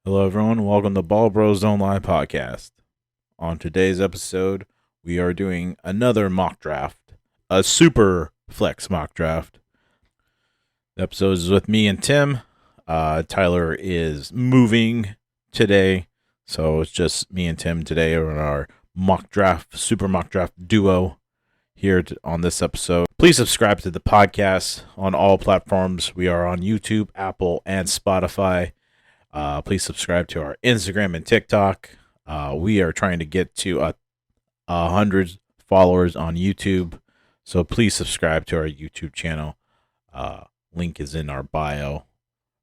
Hello, everyone. Welcome to Ball Bros Don't Lie podcast. On today's episode, we are doing another mock draft, a super flex mock draft. The episode is with me and Tim. Tyler is moving today, so it's just me and Tim today on our super mock draft duo here on this episode. Please subscribe to the podcast on all platforms. We are on YouTube, Apple, and Spotify. Please subscribe to our Instagram and TikTok. We are trying to get to 100 followers on YouTube, so please subscribe to our YouTube channel. Link is in our bio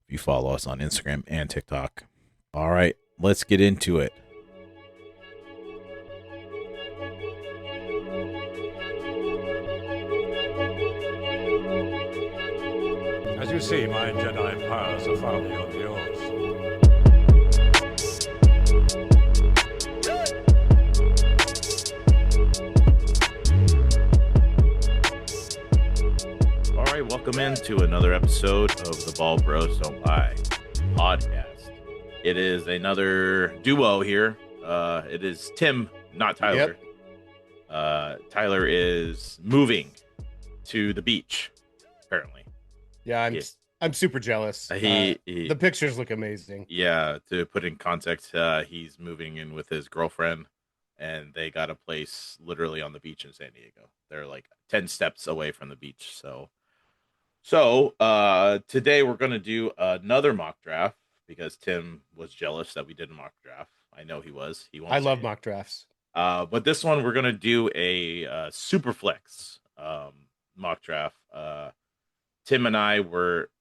if you follow us on Instagram and TikTok. All right, let's get into it. As you see, my Jedi powers are far beyond yours. All right, welcome into another episode of the Ball Bros Don't Lie podcast. It is another duo here. It is Tim, not Tyler. Tyler is moving to the beach, apparently. Yeah, I'm super jealous. The pictures look amazing. Yeah, to put in context, he's moving in with his girlfriend, and they got a place literally on the beach in San Diego. They're like 10 steps away from the beach. So today we're going to do another mock draft because Tim was jealous that we did a mock draft. I know he was. I love mock drafts. But this one we're going to do a Superflex mock draft. Tim and I were,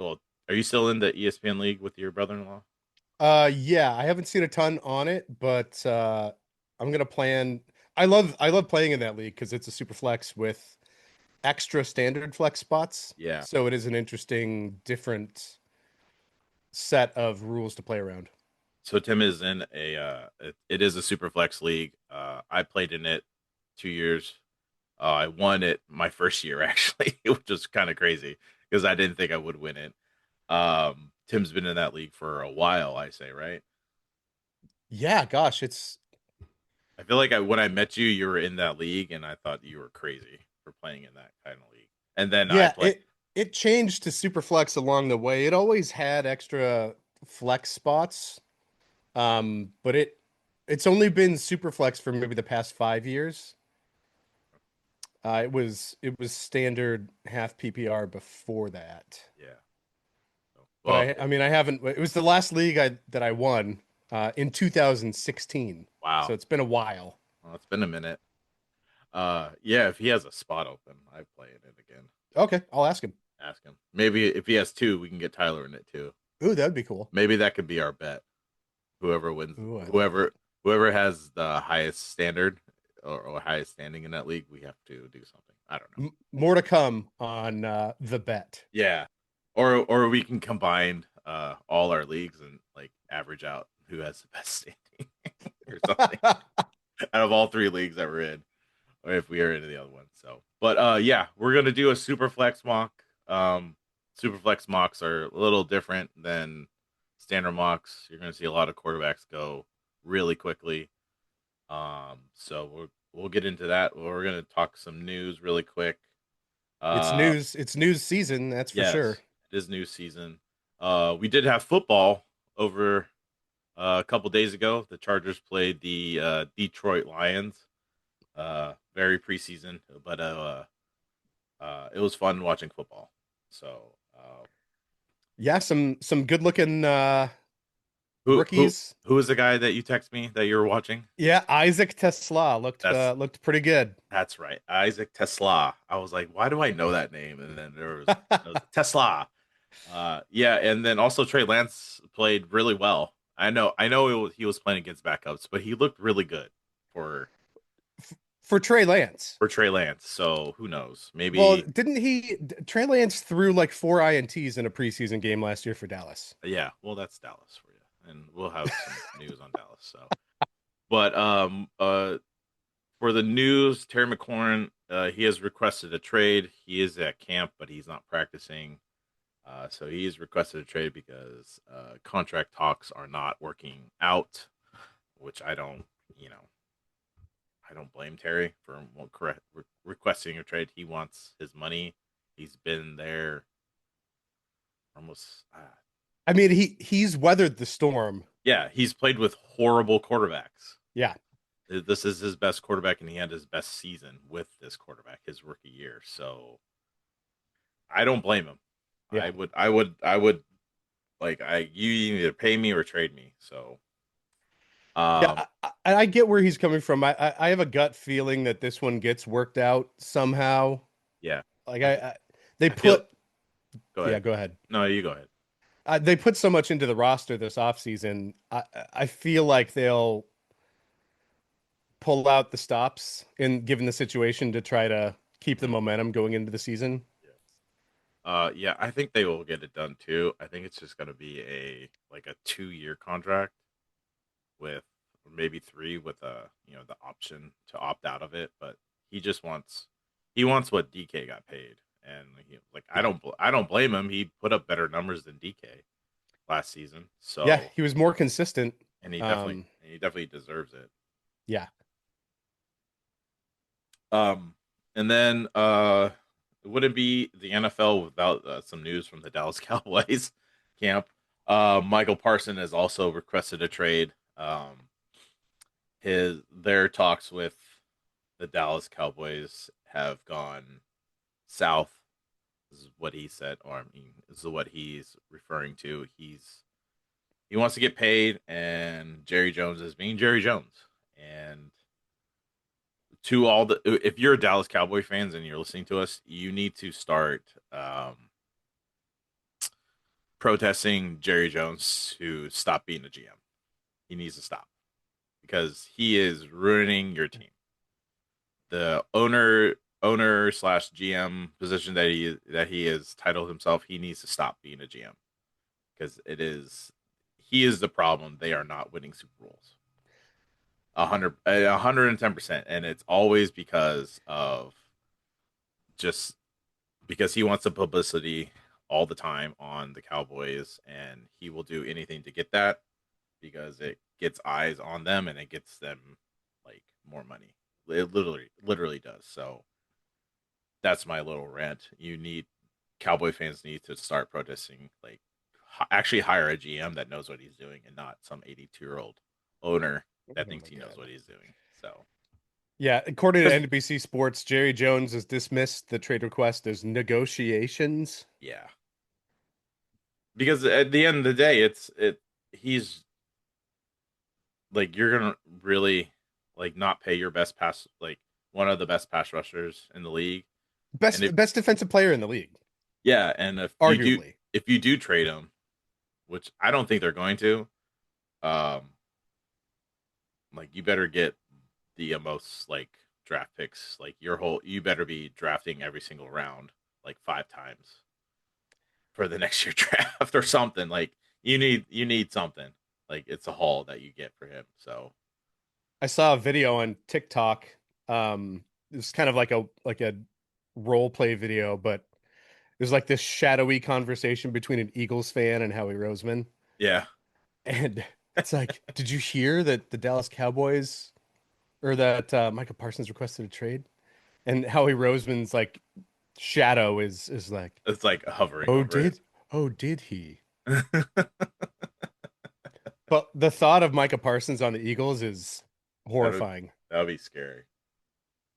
well, are you still in the ESPN league with your brother-in-law? Yeah, I haven't seen a ton on it, but I'm gonna plan. I love playing in that league because it's a super flex with extra standard flex spots. Yeah. So it is an interesting, different set of rules to play around. So Tim is in it is a Superflex league. I played in it 2 years. I won it my first year, actually, which was kind of crazy because I didn't think I would win it. Tim's been in that league for a while, I say, right? Yeah, gosh, I feel like when I met you, you were in that league, and I thought you were crazy for playing in that kind of league. And then it changed to super flex along the way. It always had extra flex spots, but it's only been super flex for maybe the past 5 years. It was standard half PPR before that. Yeah. But I haven't. It was the last league that I won in 2016. Wow. So it's been a while. Well, it's been a minute. Yeah, if he has a spot open, I play in it again. Okay, I'll ask him. Ask him. Maybe if he has two, we can get Tyler in it too. Ooh, that'd be cool. Maybe that could be our bet. Whoever wins, whoever has the highest standard or highest standing in that league, we have to do something. I don't know. More to come on the bet. Yeah, or we can combine all our leagues and like average out who has the best standing or something out of all three leagues that we're in, or if we are into the other one. So, but yeah, we're gonna do a super flex mock. Super flex mocks are a little different than standard mocks. You're gonna see a lot of quarterbacks go really quickly. So we'll get into that. We're gonna talk some news really quick. It's news season, that's for sure. It is news season. We did have football over a couple days ago. The Chargers played the Detroit Lions. Very preseason, but it was fun watching football. So yeah, some good looking rookies. Who was the guy that you texted me that you were watching? Yeah, Isaac Tesla looked pretty good. That's right, Isaac Tesla. I was like, why do I know that name? And then there was Tesla. Yeah, and then also Trey Lance played really well. I know he was playing against backups, but he looked really good for Trey Lance. For Trey Lance, so who knows? Maybe. Well, Trey Lance threw like 4 INTs in a preseason game last year for Dallas. Yeah, well, that's Dallas for you, and we'll have some news on Dallas. So, but for the news, Terry McLaurin, he has requested a trade. He is at camp, but he's not practicing. So he's requested a trade because contract talks are not working out, which you know, I don't blame Terry for requesting a trade. He wants his money. He's been there almost. I mean, he's weathered the storm. Yeah, he's played with horrible quarterbacks. Yeah. This is his best quarterback, and he had his best season with this quarterback his rookie year. So I don't blame him. Yeah. I would like you either pay me or trade me. So Yeah, I get where he's coming from. I have a gut feeling that this one gets worked out somehow. yeah, Like I, they I feel. put Go yeah, ahead. go ahead. No, you go ahead. They put so much into the roster this offseason. I feel like they'll pull out the stops in given the situation to try to keep the Mhm. momentum going into the season. Yeah, I think they will get it done too. I think it's just gonna be a 2 year contract with or maybe three with the option to opt out of it. But he just wants what DK got paid, and Yeah. I don't blame him. He put up better numbers than DK last season, Yeah, so he was more consistent. and Um, he definitely deserves it. yeah. And then it wouldn't be the NFL without some news from the Dallas Cowboys camp. Michael Parson has also requested a trade. Their talks with the Dallas Cowboys have gone south. This is what he said, or I mean, this is what he's referring to. He wants to get paid, and Jerry Jones is being Jerry Jones. And to all the if you're a Dallas Cowboy fans and you're listening to us, you need to start protesting Jerry Jones to stop being a GM. He needs to stop because he is ruining your team. The owner slash GM position that he has titled himself, he needs to stop being a GM because he is the problem. They are not winning Super Bowls. 110%, and it's always just because he wants the publicity all the time on the Cowboys, and he will do anything to get that because it gets eyes on them and it gets them like more money. It literally does. So that's my little rant. Cowboy fans need to start protesting, like actually hire a GM that knows what he's doing and not some 82-year-old owner Oh that thinks my he knows God. what he's doing. So Yeah, according to just NBC Sports, Jerry Jones has dismissed the trade request as negotiations. yeah, because at the end of the day, he's like you're gonna really like not pay your best pass like one of the best pass rushers in the league. And Best defensive player in the league, and arguably. if you do trade him, which I don't think they're going to, um, like you better get the most like draft picks. Like you better be drafting every single round like 5 times for the next year draft or something. Like you need something. Like it's a haul that you get for him. So I saw a video on TikTok. It was kind of like a role play video, but it was like this shadowy conversation between an Eagles fan and Howie Roseman. yeah, And it's like, did you hear that the Dallas Cowboys or that Michael Parsons requested a trade? And Howie Roseman's like shadow is like, it's like hovering oh over did did he? But the thought of Micah Parsons on the Eagles is that horrifying. would be scary.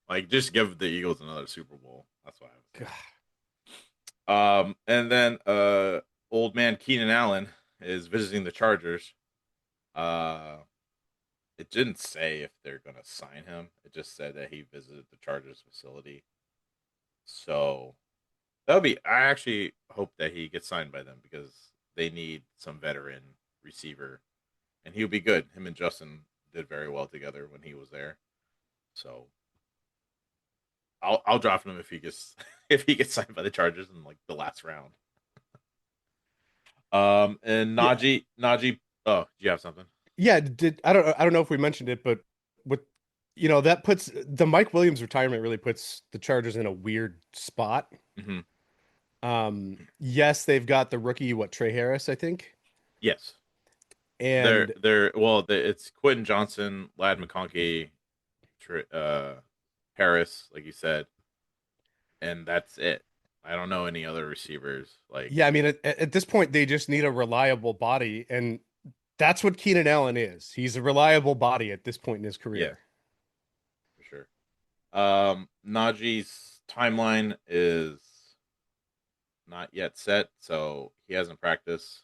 Like just give the Eagles another Super Bowl. That's what I would God. say. And then old man Keenan Allen is visiting the Chargers. Uh, it didn't say if they're gonna sign him. It just said that he visited the Chargers facility. So that'll be. I actually hope that he gets signed by them because they need some veteran receiver, and he'll be good. Him and Justin did very well together when he was there. So I'll draft him if he gets if he gets signed by the Chargers in like the last round. And Yeah. Najee. Oh, do you have something? Yeah, did I don't know if we mentioned it, but what that puts the Mike Williams retirement really puts the Chargers in a weird spot. Mm-hmm. Yes, they've got the rookie, Trey Harris, I think. Yes. And It's Quentin Johnson, Lad McConkey, Harris, like you said, and that's it. I don't know any other receivers. Like, yeah, I mean, at this point, they just need a reliable body, and that's what Keenan Allen is. He's a reliable body at this point in his yeah, career. for sure. Najee's timeline is not yet set, so he hasn't practiced.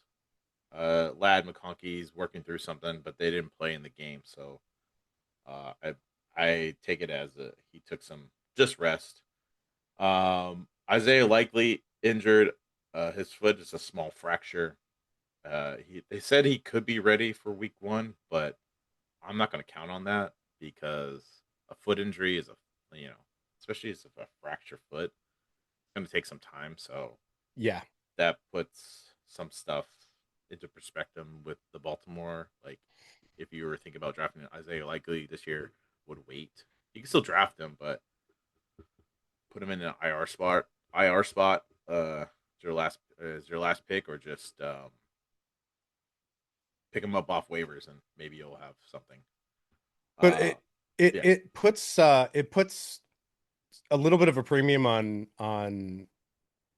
Lad McConkey's working through something, but they didn't play in the game, so I take it as he took some just rest. Isaiah Likely injured his foot. Is a small fracture. They said he could be ready for week 1, but I'm not going to count on that because a foot injury is especially as a fracture foot, it's going to take some time. So Yeah. that puts some stuff into perspective with the Baltimore. Like, if you were thinking about drafting Isaiah Likely this year, would wait. You can still draft him, but put him in an IR spot. IR spot. Is your last pick, or just pick him up off waivers and maybe you'll have something. But Uh, yeah, it puts a little bit of a premium on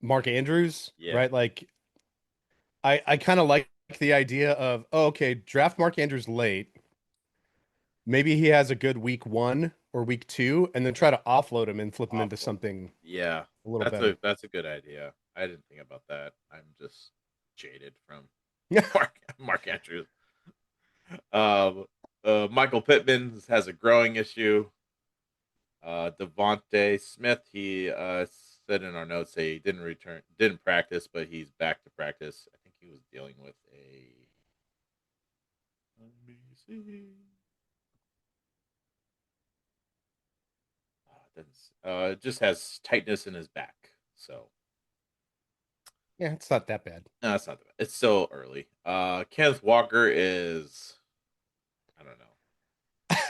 Mark Andrews, yeah, right? Like I kind of like the idea of, oh, okay, draft Mark Andrews late. Maybe he has a good week 1 or week 2, and then try to offload him and flip him into awful. something Yeah, a little that's better. a good idea. I didn't think about that. I'm just jaded from Yeah. Mark Andrews. Michael Pittman has a growing issue. Devontae Smith, he said in our notes that he didn't practice, but he's back to practice. I think he was dealing with a. Let me see. It just has tightness in his back. So Yeah, it's not that bad. no, it's not that bad. It's still early. Kenneth Walker is, I don't know. I don't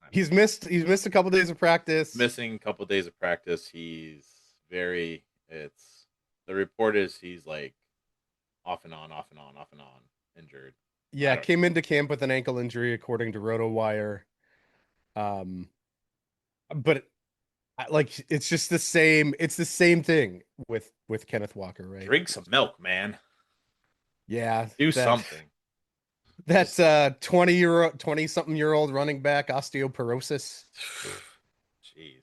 know. He's missed a couple days of practice. Missing a couple days of practice. He's very. It's the report is he's like off and on, off and on, off and on, injured. I Yeah, don't. came into camp with an ankle injury according to RotoWire. Um, but like it's the same thing with Kenneth Walker, right? Drink some milk, man. Yeah, Do that something. that Just 20 something year old running back osteoporosis. jeez.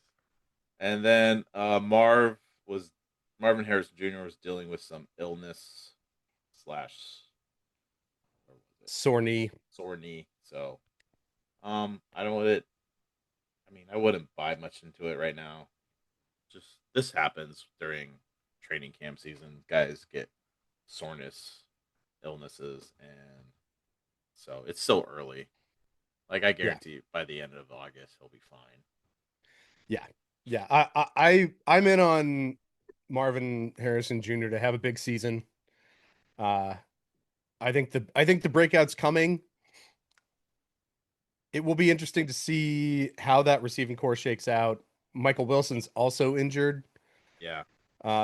And then was Marvin Harris Jr. was dealing with some illness slash Sore knee. sore knee. So I don't want it. I mean, I wouldn't buy much into it right now. Just this happens during training camp season. Guys get soreness, illnesses, and so it's still early. Like, I Yeah. guarantee by the end of August he'll be fine. Yeah. Yeah. I'm in on Marvin Harrison Jr. to have a big season. Uh I think the breakout's coming. It will be interesting to see how that receiving core shakes out. Michael Wilson's also injured. Yeah,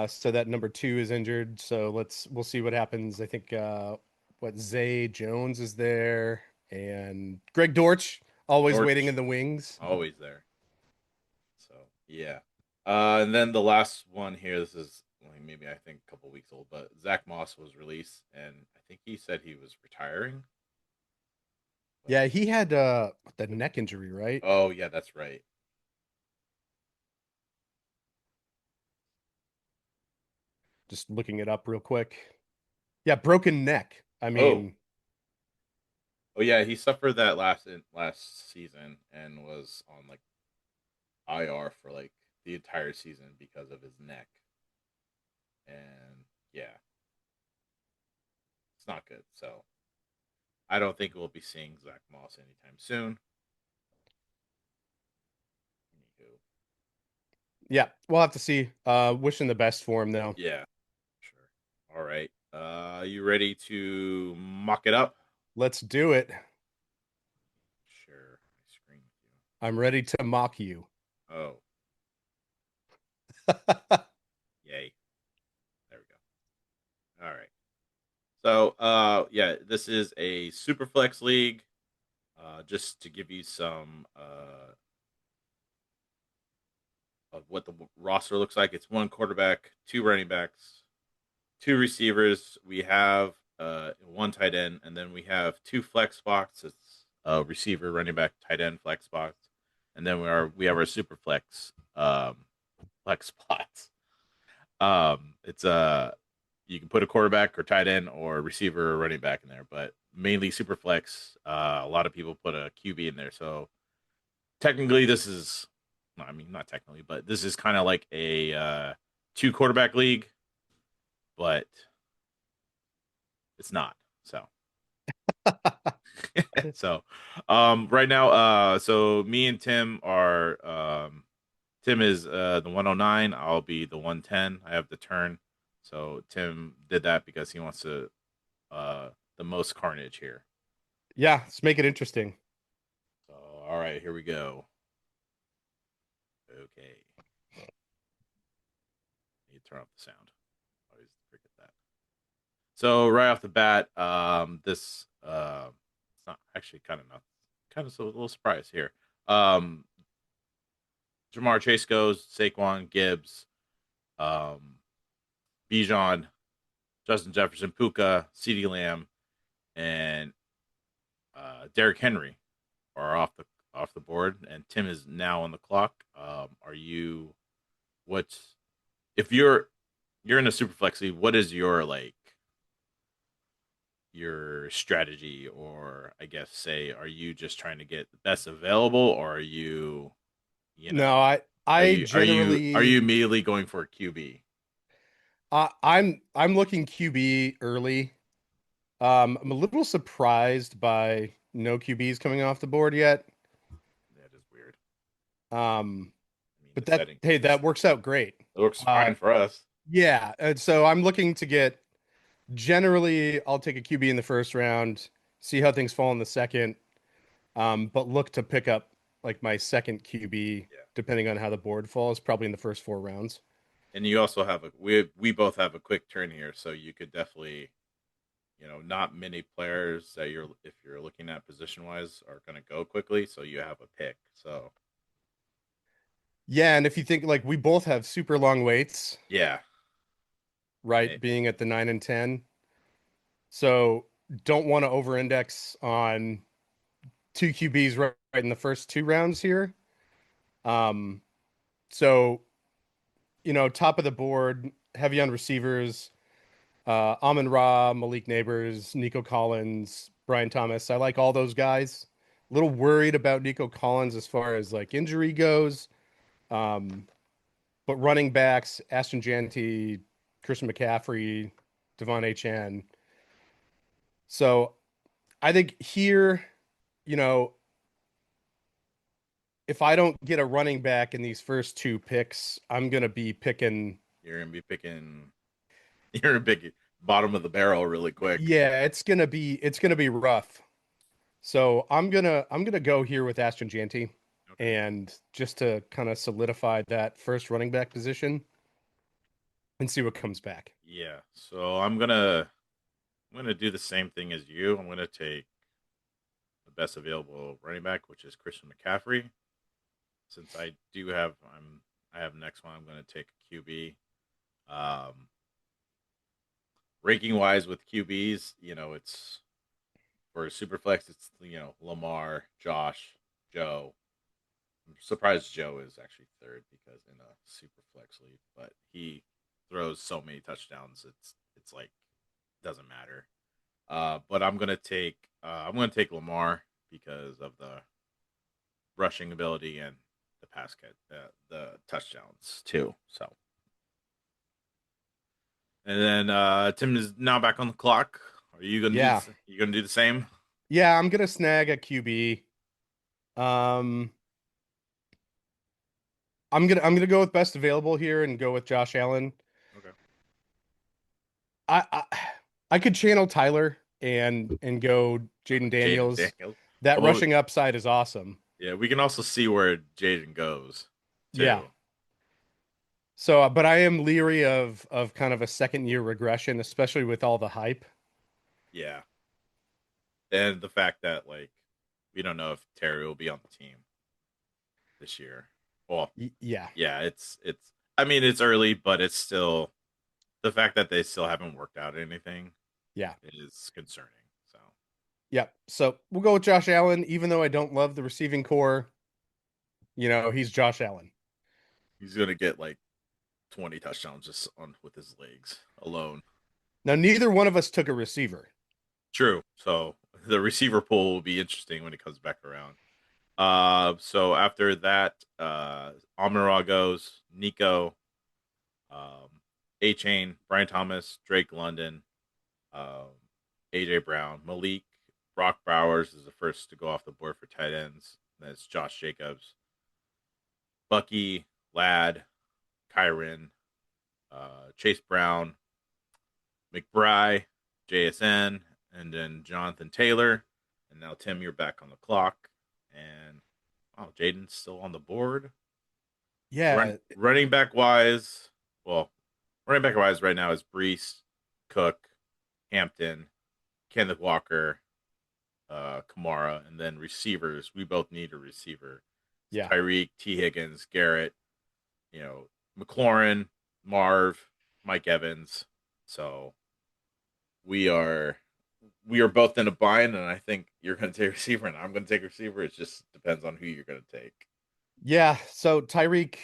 So that number 2 is injured. So we'll see what happens. I think Zay Jones is there, and Greg Dortch always waiting in Dortch the wings. always there. So yeah, and then the last one here. This is like maybe I think a couple weeks old, but Zach Moss was released, and I think he said he was retiring. But Yeah, he had the neck injury, right? oh yeah, that's right. Just looking it up real quick. Yeah, broken neck. I Oh mean, oh yeah, he suffered that last season and was on like IR for like the entire season because of his neck. And yeah, it's not good. So I don't think we'll be seeing Zach Moss anytime soon. Anywho, yeah, we'll have to see. Wishing the best for him though. yeah, sure. All right. You ready to mock it up? Let's do it. Sure. I screen with you. I'm ready to mock you. Oh, yay. So, yeah, this is a Superflex league. Just to give you some of what the roster looks like, it's one quarterback, two running backs, two receivers. We have one tight end, and then we have two flex spots. It's receiver, running back, tight end, flex spots, and then we have our Superflex flex spots. It's you can put a quarterback or tight end or receiver or running back in there, but mainly super flex. A lot of people put a QB in there, so technically this is, I mean, not technically, but this is kind of like a two quarterback league, but it's not. So so right now, so me and Tim are Tim is the 109. I'll be the 110. I have the turn. So Tim did that because he wants to the most carnage here. Yeah, let's make it interesting. So all right, here we go. Okay. Need to turn off the sound. Always forget that. So right off the bat, this it's not actually kind of so a little surprise here. Um Jamar Chase goes, Saquon, Gibbs, um, Bijan, Justin Jefferson, Puka, CeeDee Lamb, and Derrick Henry are off the board, and Tim is now on the clock. Are you? What's if you're in a super flexi? What is your like your strategy, or I guess say, are you just trying to get the best available, or are you, you No, know, I are I you are you are generally you immediately going for a QB? I'm looking QB early. I'm a little surprised by no QBs coming off the board yet. That is weird. Um, I mean, but that hey, this that works out great. looks Uh, fine for us. yeah, and so I'm looking to get generally I'll take a QB in the first round, see how things fall in the second, but look to pick up like my second QB Yeah. depending on how the board falls, probably in the first four rounds. And you also have a we both have a quick turn here, so you could definitely, not many players that you're if you're looking at position wise are going to go quickly, so you have a pick. So Yeah, and if you think like we both have super long waits, yeah, and right, being at the 9 and 10. So don't want to over-index on two QBs right in the first two rounds here. Um, so top of the board, heavy on receivers, Amon Ra, Malik Neighbors, Nico Collins, Brian Thomas. I like all those guys. A little worried about Nico Collins as far as like injury goes. Um, but running backs, Ashton Janty, Christian McCaffrey, Devon Chan. So I think here, you know, if I don't get a running back in these first two picks, I'm gonna be picking. you're going to be picking you're going to pick bottom of the barrel really quick. Yeah, it's gonna be rough. So I'm gonna go here with Ashton Janty, Okay. and just to kind of solidify that first running back position and see what comes back. Yeah. So I'm gonna do the same thing as you. I'm gonna take the best available running back, which is Christian McCaffrey. Since I have next one, I'm gonna take a QB. Um, ranking wise with QBs, it's for Superflex, it's Lamar, Josh, Joe. I'm surprised Joe is actually third because in a Superflex league, but he throws so many touchdowns, it's like doesn't matter. But I'm gonna take Lamar because of the rushing ability and the the touchdowns too. So, and then Tim is now back on the clock. Are you gonna do Yeah, you gonna do the same? yeah, I'm gonna snag a QB. Um, I'm gonna go with best available here and go with Josh Allen. Okay. I I could channel Tyler and go Jaden Jaden Daniels. Daniels. That Although, rushing upside is awesome. yeah, we can also see where Jaden goes Yeah. too. So, but I am leery of kind of a second year regression, especially with all the hype. Yeah, and the fact that like we don't know if Terry will be on the team this year. Well, Yeah, yeah, it's. I mean, it's early, but it's still the fact that they still haven't worked out anything yeah, is concerning. So yeah. So we'll go with Josh Allen, even though I don't love the receiving core. He's Josh Allen. he's gonna get like 20 touchdowns just on with his legs alone. Now, neither one of us took a receiver. True. So the receiver pool will be interesting when it comes back around. So after that, Amara goes, Nico, um, A Chain, Brian Thomas, Drake London, um, AJ Brown, Malik, Brock Bowers is the first to go off the board for tight ends. That's Josh Jacobs, Bucky, Ladd, Kyron, Chase Brown, McBride, JSN, and then Jonathan Taylor. And now Tim, you're back on the clock. And oh, Jaden's still on the board. Yeah, Running back wise, well, running back wise right now is Brees, Cook, Hampton, Kenneth Walker, Kamara, and then receivers. We both need a receiver. It's yeah. Tyreek, T. Higgins, Garrett, McLaurin, Marv, Mike Evans. So we are we are both in a bind, and I think you're going to take receiver, and I'm going to take receiver. It just depends on who you're going to take. Yeah, so Tyreek,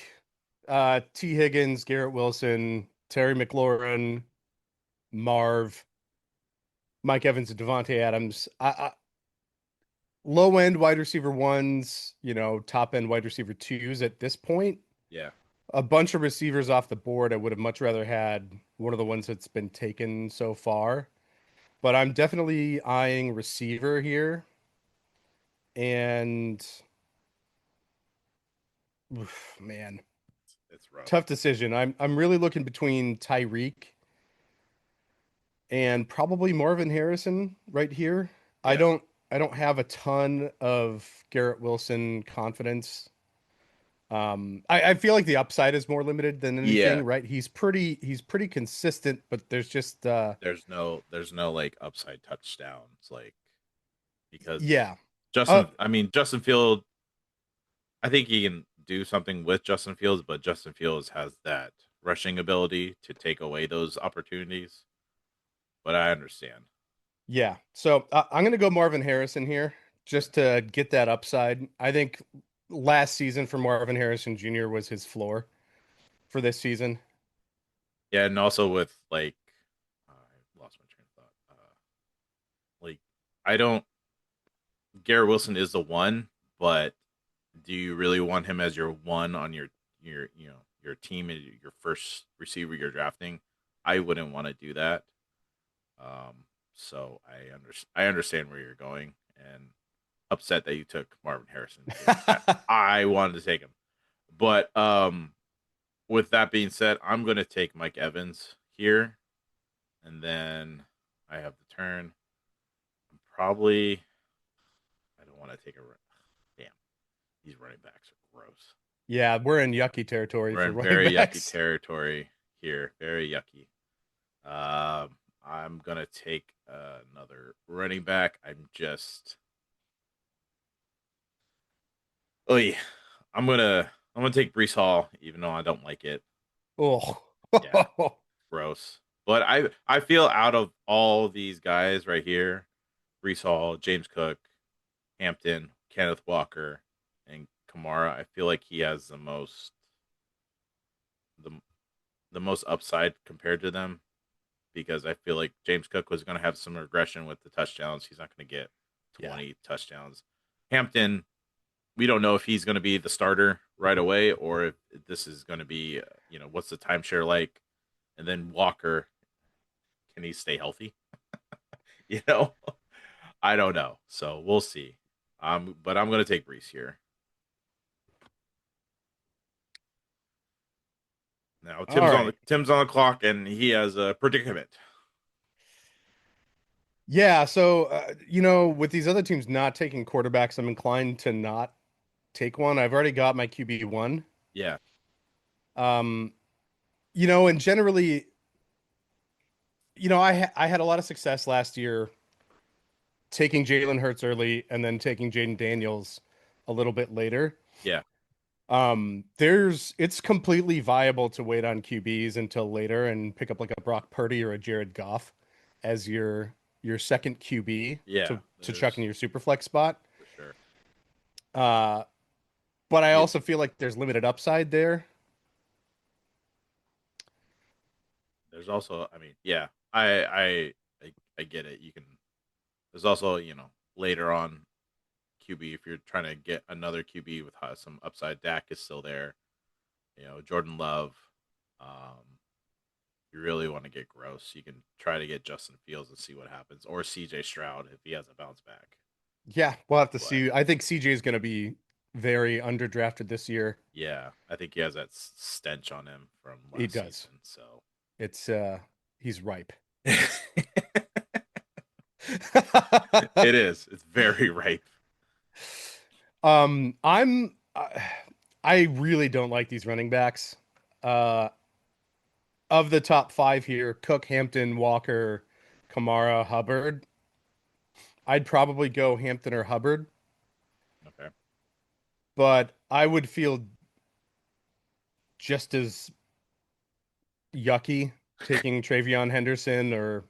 T. Higgins, Garrett Wilson, Terry McLaurin, Marv, Mike Evans, and Devontae Adams. Low end wide receiver ones, top end wide receiver twos at this point. Yeah, A bunch of receivers off the board. I would have much rather had one of the ones that's been taken so far. But I'm definitely eyeing receiver here. And oof, man, it's rough. tough decision. I'm really looking between Tyreek and probably Marvin Harrison right here. I Yeah, don't I don't have a ton of Garrett Wilson confidence. I feel like the upside is more limited than yeah. anything, right? He's pretty consistent, but there's just There's no like upside touchdowns, like because yeah. Uh Justin Field. I think he can do something with Justin Fields, but Justin Fields has that rushing ability to take away those opportunities. But I understand. yeah. So I'm gonna go Marvin Harrison here Yeah. just to get that upside. I think last season for Marvin Harrison Jr. was his floor for this season. Yeah, and also with like, I lost my train of thought. Like, I don't. Garrett Wilson is the one, but do you really want him as your one on your team and your first receiver you're drafting? I wouldn't want to do that. So I understand where you're going, and upset that you took Marvin Harrison because I wanted to take him. But with that being said, I'm going to take Mike Evans here, and then I have the turn. Probably I don't want to take a damn. These running backs are gross. Yeah, we're in yucky territory We're for in running very yucky backs. territory here. Very yucky. I'm gonna take another running back. Oh yeah, I'm gonna take Brees Hall, even though I don't like it. Oh. Yeah, gross. But I feel out of all these guys right here, Brees Hall, James Cook, Hampton, Kenneth Walker, and Kamara, I feel like he has the the most upside compared to them because I feel like James Cook was going to have some regression with the touchdowns. He's not going to get Yeah. 20 touchdowns. Hampton, we don't know if he's going to be the starter right away or if this is going to be, what's the timeshare like? And then Walker, can he stay healthy? You know, I don't know. So we'll see. But I'm going to take Brees here. Now All right. Tim's on the clock and he has a predicament. Yeah, so with these other teams not taking quarterbacks, I'm inclined to not take one. I've already got my QB1. Yeah, Um, and generally, I had a lot of success last year taking Jalen Hurts early and then taking Jaden Daniels a little bit later. Yeah. It's completely viable to wait on QBs until later and pick up like a Brock Purdy or a Jared Goff as your second QB Yeah. to chuck in There's your super flex spot. for sure. Uh, but I Yeah. also feel like there's limited upside there. There's also, I mean, yeah, I get it. You can. There's also, later on QB if you're trying to get another QB with some upside. Dak is still there. Jordan Love. You really want to get gross, you can try to get Justin Fields and see what happens, or CJ Stroud if he has a bounce back. Yeah, we'll have to But see. I think CJ is going to be very underdrafted this year. yeah, I think he has that stench on him from He last does. season. So It's he's ripe. it is. It's very ripe. I really don't like these running backs. Uh, of the top five here, Cook, Hampton, Walker, Kamara, Hubbard. I'd probably go Hampton or Hubbard, Okay. but I would feel just as yucky taking Travion Henderson or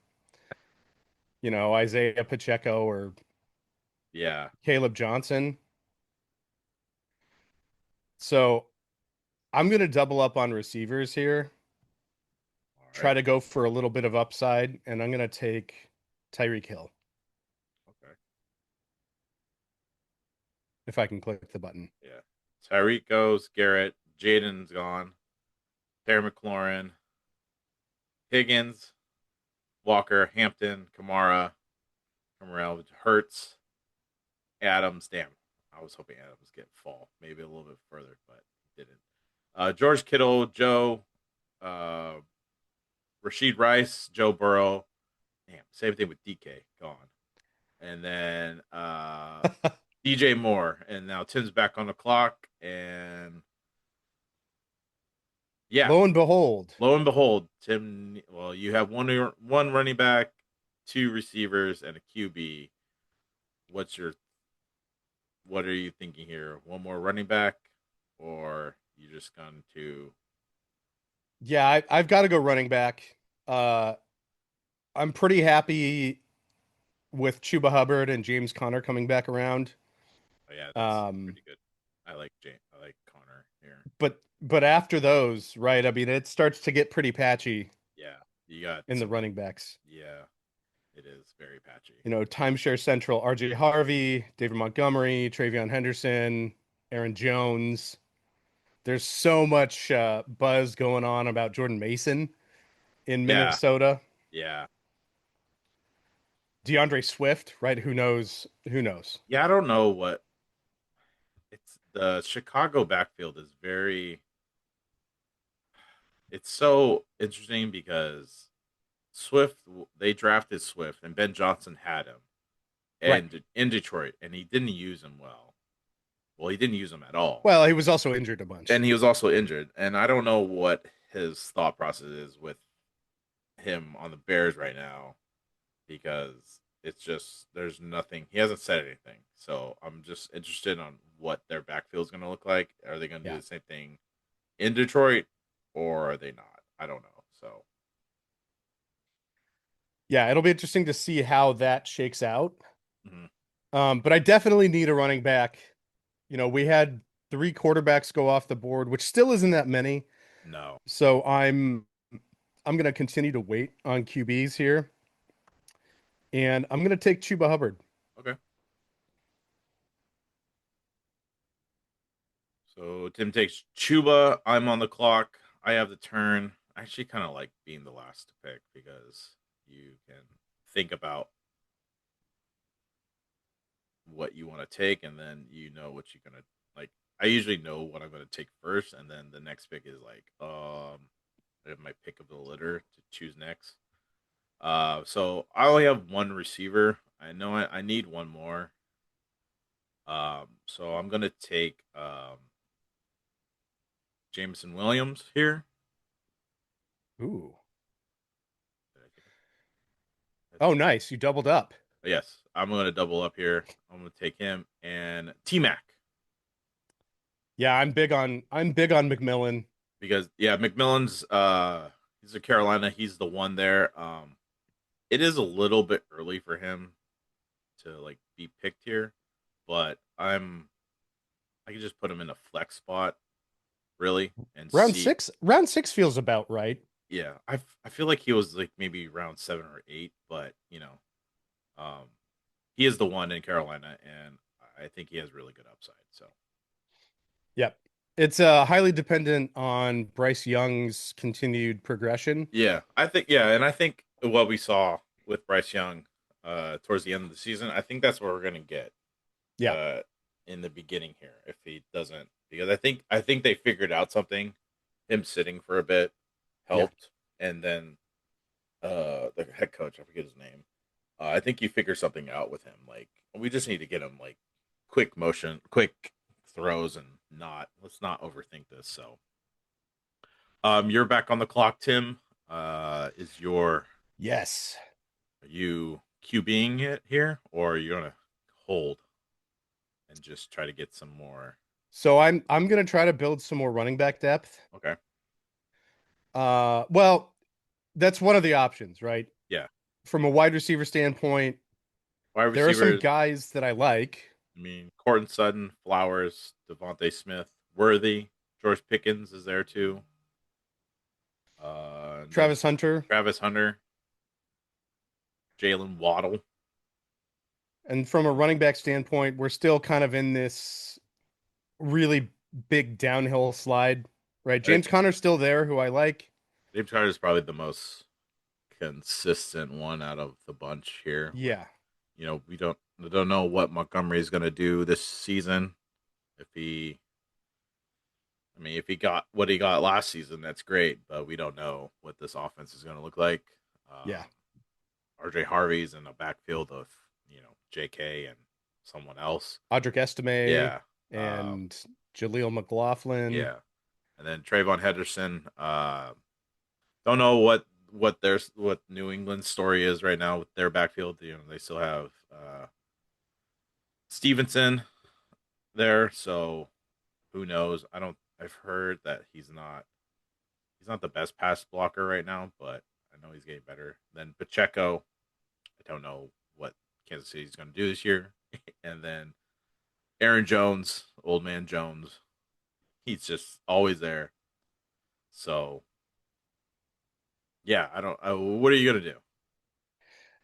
Isaiah Pacheco or Yeah. Caleb Johnson. So I'm gonna double up on receivers here. All Try right. to go for a little bit of upside, and I'm gonna take Tyreek Hill Okay. if I can click the button. Yeah. Tyreek goes. Garrett. Jaden's gone. Terry McLaurin. Higgins. Walker. Hampton. Kamara. Hurts. Adams. Damn. I was hoping Adams get fall. Maybe a little bit further, but he didn't. George Kittle. Joe. Uh, Rashid Rice. Joe Burrow. Damn. Same thing with DK. Gone. And then DJ Moore. And now Tim's back on the clock. And yeah, Lo and behold, lo and behold, Tim. Well, you have one running back, two receivers, and a QB. What's your what are you thinking here? One more running back, or you just going to? yeah, I've got to go running back. Uh, I'm pretty happy with Chuba Hubbard and James Conner coming back around. Oh yeah, that's Um, pretty good. I like Jane. I like Connor here. but after those, right? I mean, it starts to get pretty patchy Yeah, you got in the some. running backs. Yeah, it is very patchy. Timeshare Central, RJ Harvey, David Montgomery, Travion Henderson, Aaron Jones. There's so much buzz going on about Jordan Mason in Yeah, Minnesota. yeah, DeAndre Swift, right? Who knows? Who knows? yeah. I don't know what it's. The Chicago backfield is very. It's so interesting because Swift, they drafted Swift, and Ben Johnson had him, Right. and in Detroit, and he didn't use him well. Well, he didn't use him at all, Well, he was also injured a bunch. and he was also injured. And I don't know what his thought process is with him on the Bears right now, because it's just there's nothing. He hasn't said anything, so I'm just interested on what their backfield is going to look like. Are they going to do Yeah. the same thing in Detroit, or are they not? I don't know. So Yeah, it'll be interesting to see how that shakes out. mhm. But I definitely need a running back. We had three quarterbacks go off the board, which still isn't that many. No, So I'm going to continue to wait on QBs here, and I'm going to take Chuba Hubbard. okay. So Tim takes Chuba. I'm on the clock. I have the turn. I actually kind of like being the last to pick because you can think about what you want to take, and then you know what you're gonna like. I usually know what I'm gonna take first, and then the next pick is like, I have my pick of the litter to choose next. So I only have one receiver. I know I need one more. So I'm gonna take Jameson Williams here. Ooh. Did I take him? Oh, nice. You doubled up. Yes. I'm gonna double up here. I'm gonna take him and T Mac Yeah, I'm big on McMillan. because yeah, McMillan's he's a Carolina. He's the one there. It is a little bit early for him to like be picked here, but I can just put him in a flex spot really and Round see. six, round six feels about right. Yeah, I feel like he was like maybe round 7 or 8, but um, he is the one in Carolina, and I think he has really good upside. So Yep. It's highly dependent on Bryce Young's continued progression. yeah, and I think what we saw with Bryce Young towards the end of the season, I think that's what we're gonna get Yeah. uh in the beginning here if he doesn't, because I think they figured out something. Him sitting for a bit Yeah. helped, and then the head coach, I forget his name. I think you figure something out with him. Like we just need to get him like quick throws, and not let's not overthink this. So, you're back on the clock, Tim. Is your Yes. Are you QBing it here, or are you gonna hold and just try to get some more? So I'm gonna try to build some more running back depth. Okay, Well, that's one of the options, right? yeah, From a wide receiver standpoint, wide there are some receivers. guys that I like. I mean, Cortland Sutton, Flowers, Devontae Smith, Worthy, George Pickens is there too. And then Travis Hunter, Travis Hunter, Jalen Waddle. and from a running back standpoint, we're still kind of in this really big downhill slide, right? I think James Conner's still there, who I like. James Carter is probably the most consistent one out of the bunch here. Yeah. We don't know what Montgomery is going to do this season. If he, I mean, if he got what he got last season, that's great. But we don't know what this offense is going to look like. Yeah. RJ Harvey's in a backfield of J.K. and someone else. Audric Estime Yeah, and Jaleel McLaughlin. yeah, and then Trayvon Henderson. Don't know what New England's story is right now with their backfield. They still have Stevenson there, so who knows? I've heard that he's not the best pass blocker right now, but I know he's getting better. Then Pacheco, I don't know what Kansas City's going to do this year. And then Aaron Jones, old man Jones, he's just always there. So yeah, I don't. What are you gonna do?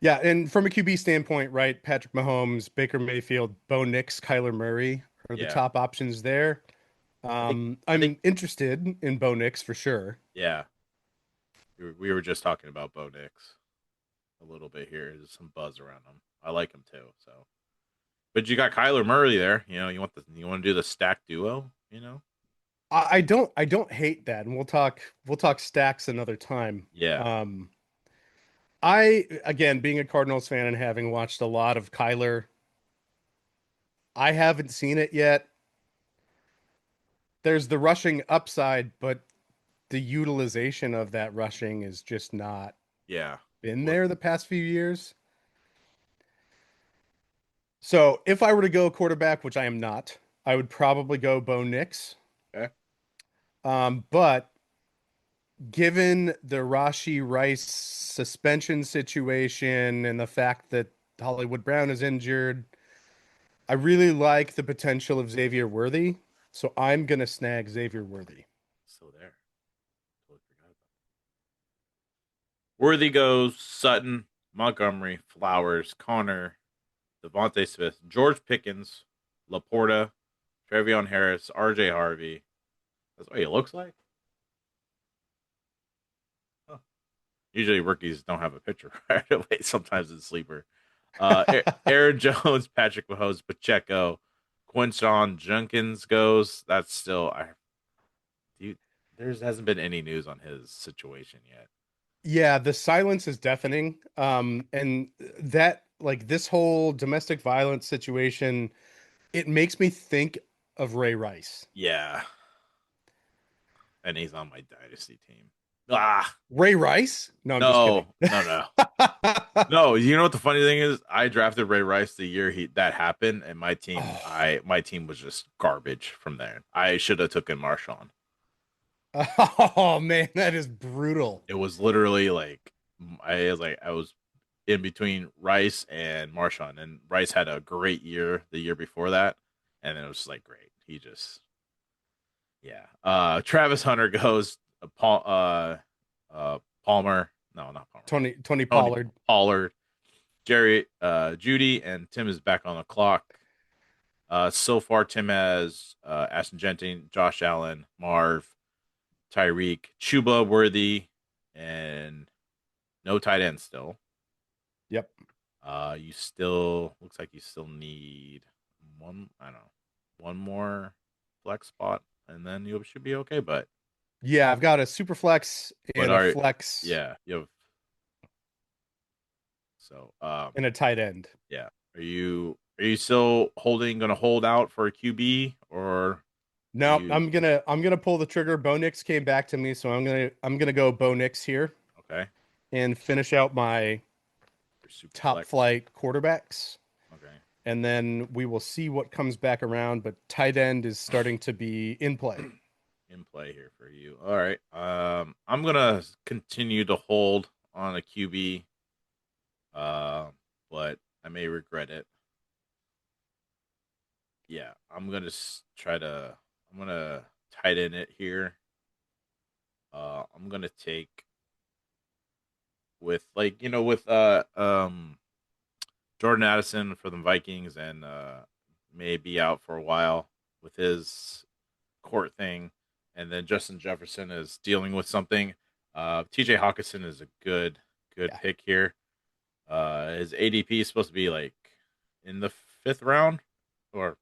Yeah, and from a QB standpoint, right? Patrick Mahomes, Baker Mayfield, Bo Nix, Kyler Murray are the Yeah, top options there. I think I'm interested in Bo Nix for sure. yeah. We were just talking about Bo Nix a little bit here. There's some buzz around him. I like him too. So, but you got Kyler Murray there. You want to do the stack duo. I don't hate that, and we'll talk stacks another time. Yeah, I again being a Cardinals fan and having watched a lot of Kyler, I haven't seen it yet. There's the rushing upside, but the utilization of that rushing is just not yeah. been What? there the past few years. So if I were to go quarterback, which I am not, I would probably go Bo Nix. Okay. But given the Rashi Rice suspension situation and the fact that Hollywood Brown is injured, I really like the potential of Xavier Worthy. So I'm gonna snag Xavier Worthy. Still there. Totally forgot about that. Worthy goes Sutton, Montgomery, Flowers, Connor, Devontae Smith, George Pickens, Laporta, Trevion Harris, R.J. Harvey. That's what he looks like. Huh. Usually rookies don't have a picture right away. Sometimes it's sleeper. Aaron Jones, Patrick Mahomes, Pacheco, Quinshawn Jenkins goes. That's still dude. There hasn't been any news on his situation yet. Yeah, the silence is deafening. And that like this whole domestic violence situation, it makes me think of Ray Rice. Yeah, and he's on my dynasty team. Ah, Ray Rice? No, I'm just kidding. no, no, no. No, you know what the funny thing is? I drafted Ray Rice the year he that happened, and Oh. my team was just garbage from there. I should have taken Marshawn. Oh man, that is brutal. It was literally like I was in between Rice and Marshawn, and Rice had a great year the year before that, and then it was just like great. He just yeah. Travis Hunter goes Palmer. No, not Palmer. Tony Tony Pollard. Pollard. Jerry, Judy, and Tim is back on the clock. So far, Tim has Ashton Genting, Josh Allen, Marv, Tyreek, Chuba, Worthy, and no tight end still. Yep. You still looks like you still need one. I don't know, one more flex spot, and then you should be okay. Yeah, I've got a super flex But and a are flex yeah, you have so and a tight end. yeah. Are you still gonna hold out for a QB or are No, you I'm gonna pull the trigger. Bo Nix came back to me, so I'm gonna go Bo Nix here okay? and finish out my You're super top flex. flight quarterbacks. Okay. And then we will see what comes back around. But tight end is starting to be in play. In play here for you. All right. I'm gonna continue to hold on a QB, uh, but I may regret it. Yeah, I'm gonna try to. I'm gonna tighten it here. I'm gonna take with with Jordan Addison for the Vikings and may be out for a while with his court thing, and then Justin Jefferson is dealing with something. T.J. Hawkinson is a good Yeah. pick here. His ADP is supposed to be like in the fifth round or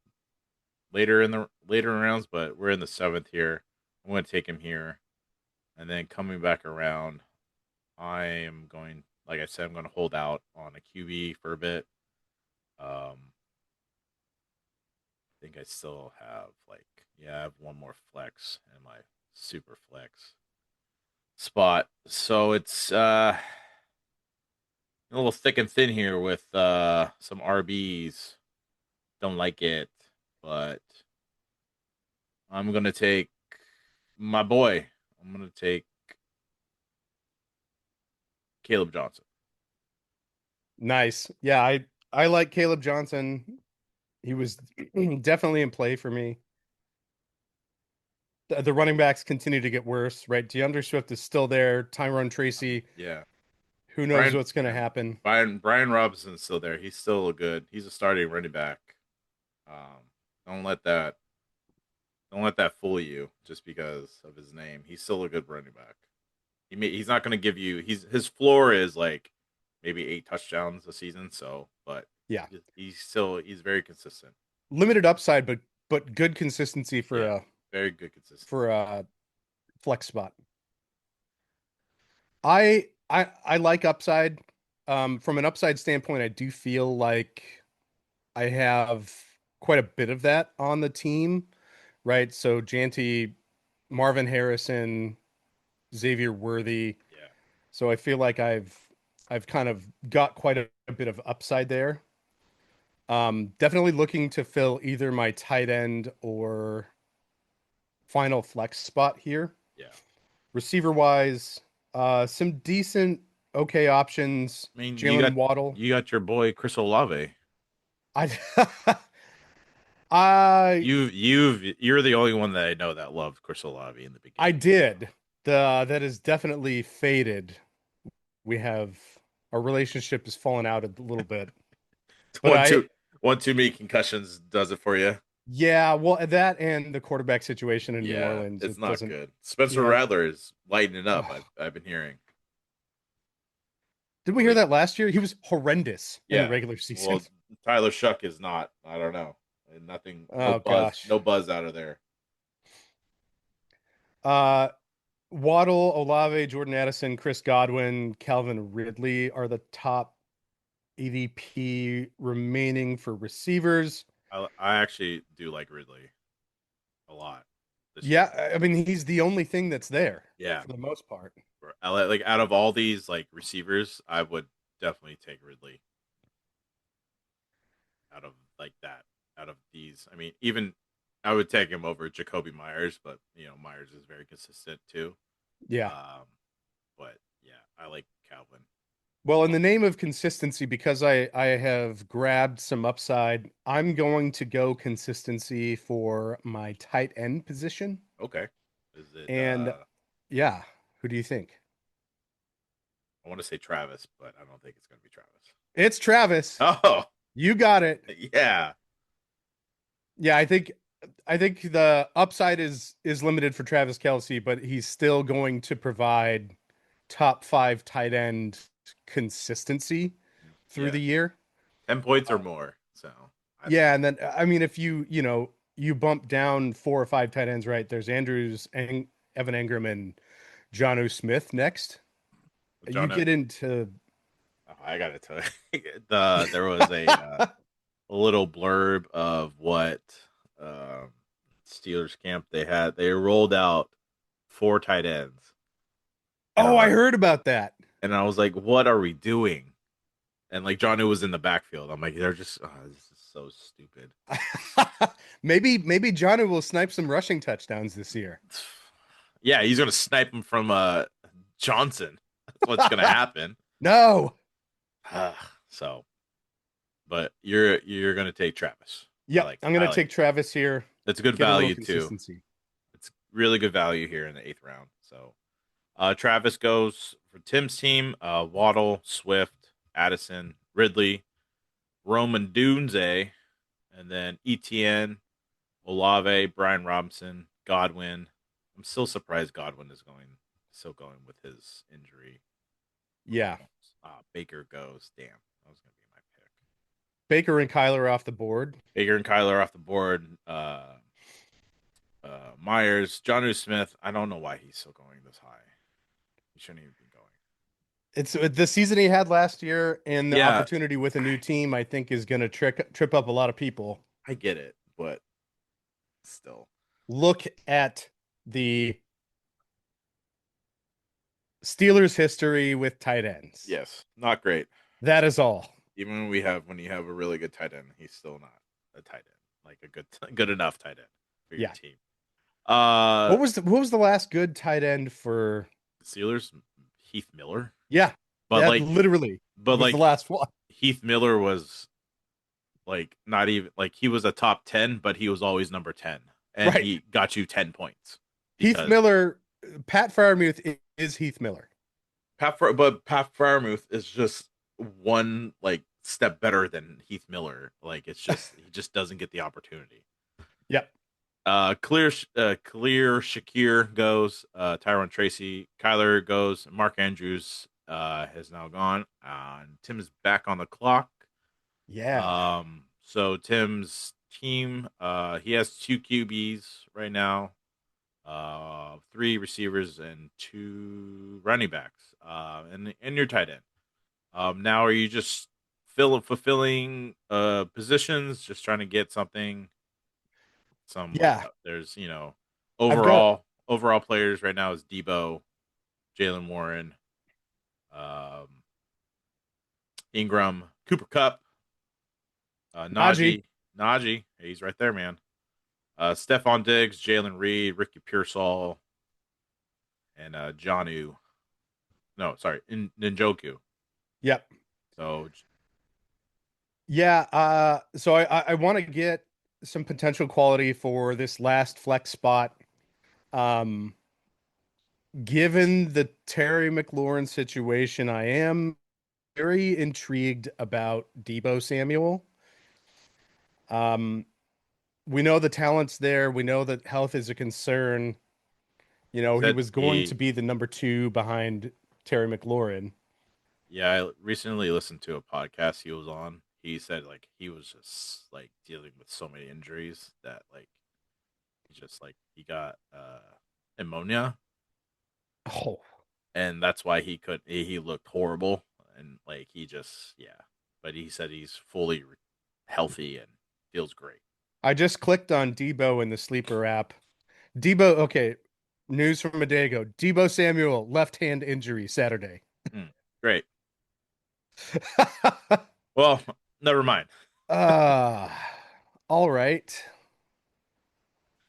later rounds, but we're in the seventh here. I'm going to take him here, and then coming back around, I am going. Like I said, I'm going to hold out on a QB for a bit. I think I still have I have one more flex in my super flex spot. So it's a little thick and thin here with some RBs. Don't like it, but I'm gonna take my boy. I'm gonna take Caleb Johnson. Nice. Yeah, I like Caleb Johnson. He was definitely in play for me. The running backs continue to get worse, right? DeAndre Swift is still there. Tyrone Tracy, Yeah, who knows Brian. what's going to Yeah, happen? Brian Robinson's still there. He's still a good. He's a starting running back. Um, don't let that fool you just because of his name. He's still a good running back. He's not going to give you. His floor is like maybe 8 touchdowns a season. So, but Yeah, he's very consistent. limited upside, but good consistency for Yeah, a very good consistency. for a flex spot. I like upside. From an upside standpoint, I do feel like I have quite a bit of that on the team, right? So Janty, Marvin Harrison, Xavier Worthy. Yeah, So I feel like I've kind of got quite a bit of upside there. Definitely looking to fill either my tight end or final flex spot here. yeah. Receiver wise, some decent, okay options. I mean, Jalen Waddle. you got your boy Chris Olave. I, I, You're the only one that I know that loved Chris Olave in the I beginning. did. That is definitely faded. We have our relationship has fallen out a little bit, but One too one too many concussions does it for you. yeah, well, that and the quarterback situation in New Yeah, Orleans, it's it not doesn't, good. Spencer yeah. Rattler is lighting it up. Ugh. I've been hearing. Did we hear Like, that last year? He was horrendous in the yeah. regular season. Well, Tyler Shuck is not. I don't know. Nothing. No Oh buzz. gosh. No buzz out of there. Uh, Waddle, Olave, Jordan Addison, Chris Godwin, Calvin Ridley are the top ADP remaining for receivers. I actually do like Ridley a lot this year. Yeah, I mean he's the only thing that's there Yeah, for the most part. Like out of all these like receivers, I would definitely take Ridley out of like that. Out of these, I mean, even I would take him over Jacoby Myers, but Myers is very consistent too. Yeah. Um, but yeah, I like Calvin. Well, in the name of consistency, because I have grabbed some upside, I'm going to go consistency for my tight end position. Okay, is it? And yeah, who do you think? I want to say Travis, but I don't think it's going to be Travis. It's Travis. Oh, You got it. yeah. Yeah, I think the upside is limited for Travis Kelsey, but he's still going to provide top five tight end consistency through Yeah. the year. 10 points or more. So I think Yeah, and then I mean, if you bump down four or five tight ends, right? There's Andrews and Evan Engram and John Smith next. You John, get into I gotta tell you, there was a little blurb of what um, Steelers camp they had. They rolled out four tight ends, and Oh, I heard about that. I was like, "What are we doing?" And like John was in the backfield. I'm like, they're just this is so stupid. Maybe John will snipe some rushing touchdowns this year. Yeah, he's gonna snipe him from Johnson. That's what's gonna happen. No. So, but you're gonna take Travis. Yep, I'm I gonna like take Travis here. That's good Get a little value too. consistency. It's really good value here in the 8th round. So, Travis goes for Tim's team. Waddle, Swift, Addison, Ridley, Roman Dunze, and then ETN, Olave, Brian Robinson, Godwin. I'm still surprised Godwin is still going with his injury. Yeah. Baker goes. Damn, that was gonna be my pick. Baker and Kyler off the board. Baker and Kyler off the board. Myers, John Smith. I don't know why he's still going this high. He shouldn't even be going. It's the season he had last year and the Yeah, opportunity with a new team, I think is going to trip up a lot of people. I get it, but still. Look at the Steelers history with tight ends. Yes, not great. That is all. Even when you have a really good tight end, he's still not a tight end, like a good enough tight end for your team. What was the last good tight end for Steelers? Heath Miller. Yeah, but like literally, but was like the last one. Heath Miller was like not even like he was a top 10, but he was always number 10, and Right. he got you 10 points. Heath Miller, Pat Freiermuth is Heath Miller. But Pat Freiermuth is just one like step better than Heath Miller. Like it's just he just doesn't get the opportunity. Yep. Clear Shakir goes. Tyron Tracy, Kyler goes. Mark Andrews has now gone. Tim is back on the clock. Yeah. So Tim's team, he has 2 QBs right now, 3 receivers and 2 running backs, and your tight end. Now are you just fulfilling positions, just trying to get something? There's overall players right now is Debo, Jalen Warren, um, Ingram, Cooper Cup, Najee, he's right there, man. Stephon Diggs, Jalen Reed, Ricky Pearsall, and Jonnu. No, sorry, Njoku. Yep. So yeah, so I want to get some potential quality for this last flex spot. Given the Terry McLaurin situation, I am very intrigued about Debo Samuel. We know the talent's there. We know that health is a concern. He was going to be the number 2 behind Terry McLaurin. Yeah, I recently listened to a podcast he was on. He said like he was just like dealing with so many injuries that like he got pneumonia. Oh, and that's why he looked horrible, and like but he said he's fully healthy and feels great. I just clicked on Debo in the sleeper app. Debo, okay, News from a day ago. Debo Samuel, left hand injury Saturday. Hmm. Great. Well, never mind. uh, all right.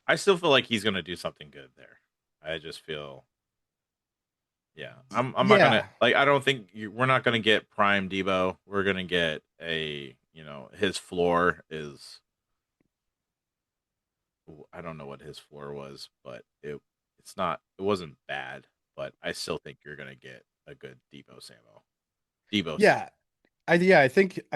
I still feel like he's gonna do something good there. I just feel, yeah. I'm not gonna Yeah. like. I don't think we're not gonna get prime Debo. We're gonna get his floor is. I don't know what his floor was, but it's not. It wasn't bad, but I still think you're gonna get a good Debo Samuel. Debo season Yeah. I